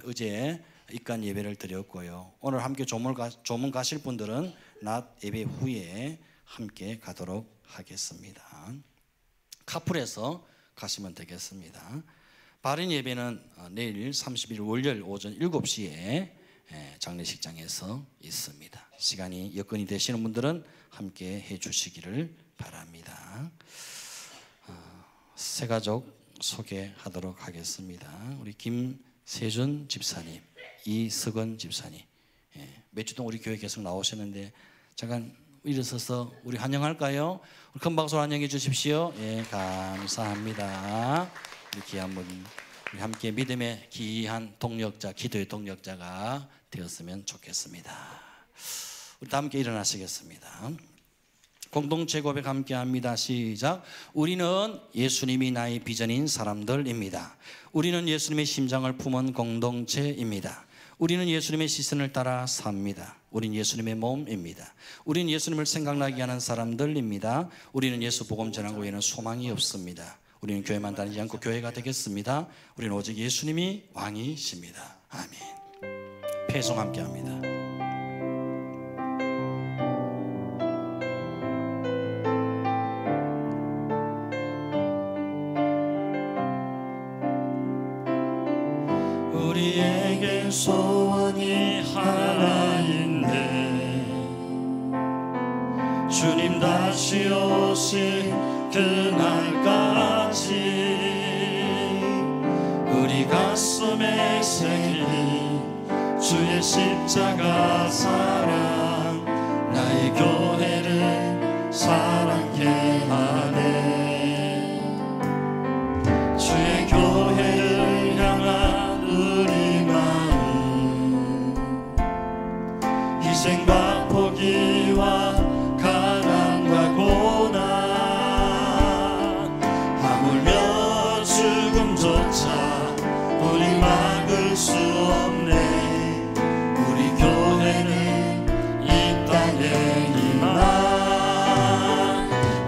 어제 입간 예배를 드렸고요. 오늘 함께 조문 가실 분들은 낮 예배 후에 함께 가도록 하겠습니다. 카풀에서 가시면 되겠습니다. 발인 예배는 내일 30일 월요일 오전 7시에 장례식장에서 있습니다. 시간이 여건이 되시는 분들은 함께 해 주시기를 바랍니다. 새 가족 소개하도록 하겠습니다. 우리 김세준 집사님, 이석원 집사님, 몇 주 동안 우리 교회 계속 나오셨는데 잠깐 일어서서 우리 환영할까요? 우리 큰 박수로 환영해 주십시오. 예, 감사합니다. 우리 귀한 분, 우리 함께 믿음의 귀한 동력자, 기도의 동력자가 되었으면 좋겠습니다. 우리 다 함께 일어나시겠습니다. 공동체 고백 함께 합니다. 시작. 우리는 예수님이 나의 비전인 사람들입니다. 우리는 예수님의 심장을 품은 공동체입니다. 우리는 예수님의 시선을 따라 삽니다. 우리는 예수님의 몸입니다. 우리는 예수님을 생각나게 하는 사람들입니다. 우리는 예수 복음 전하고 외에는 소망이 없습니다. 우리는 교회만 다니지 않고 교회가 되겠습니다. 우리는 오직 예수님이 왕이십니다. 아멘. 패송 함께 합니다. 우리에게 소원이 하나인데 주님 다시 오실 그날까지 우리 가슴에 새긴 주의 십자가 사랑 나의 교회를 사랑케 하네. 주의 교회를 향한 우리 마음 희생과 포기와 가난과 고난 하물며 죽음조차 우리 막을 수 없네. 우리 교회는 이 땅에 임한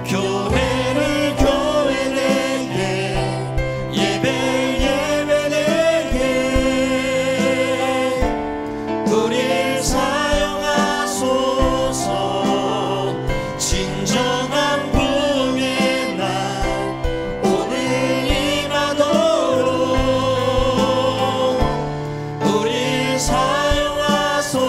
교회를 교회에게 예배 예배에게 우리 사용하소서. 진정한 부흥의 날 오늘 임하도록 우리 사용하소서.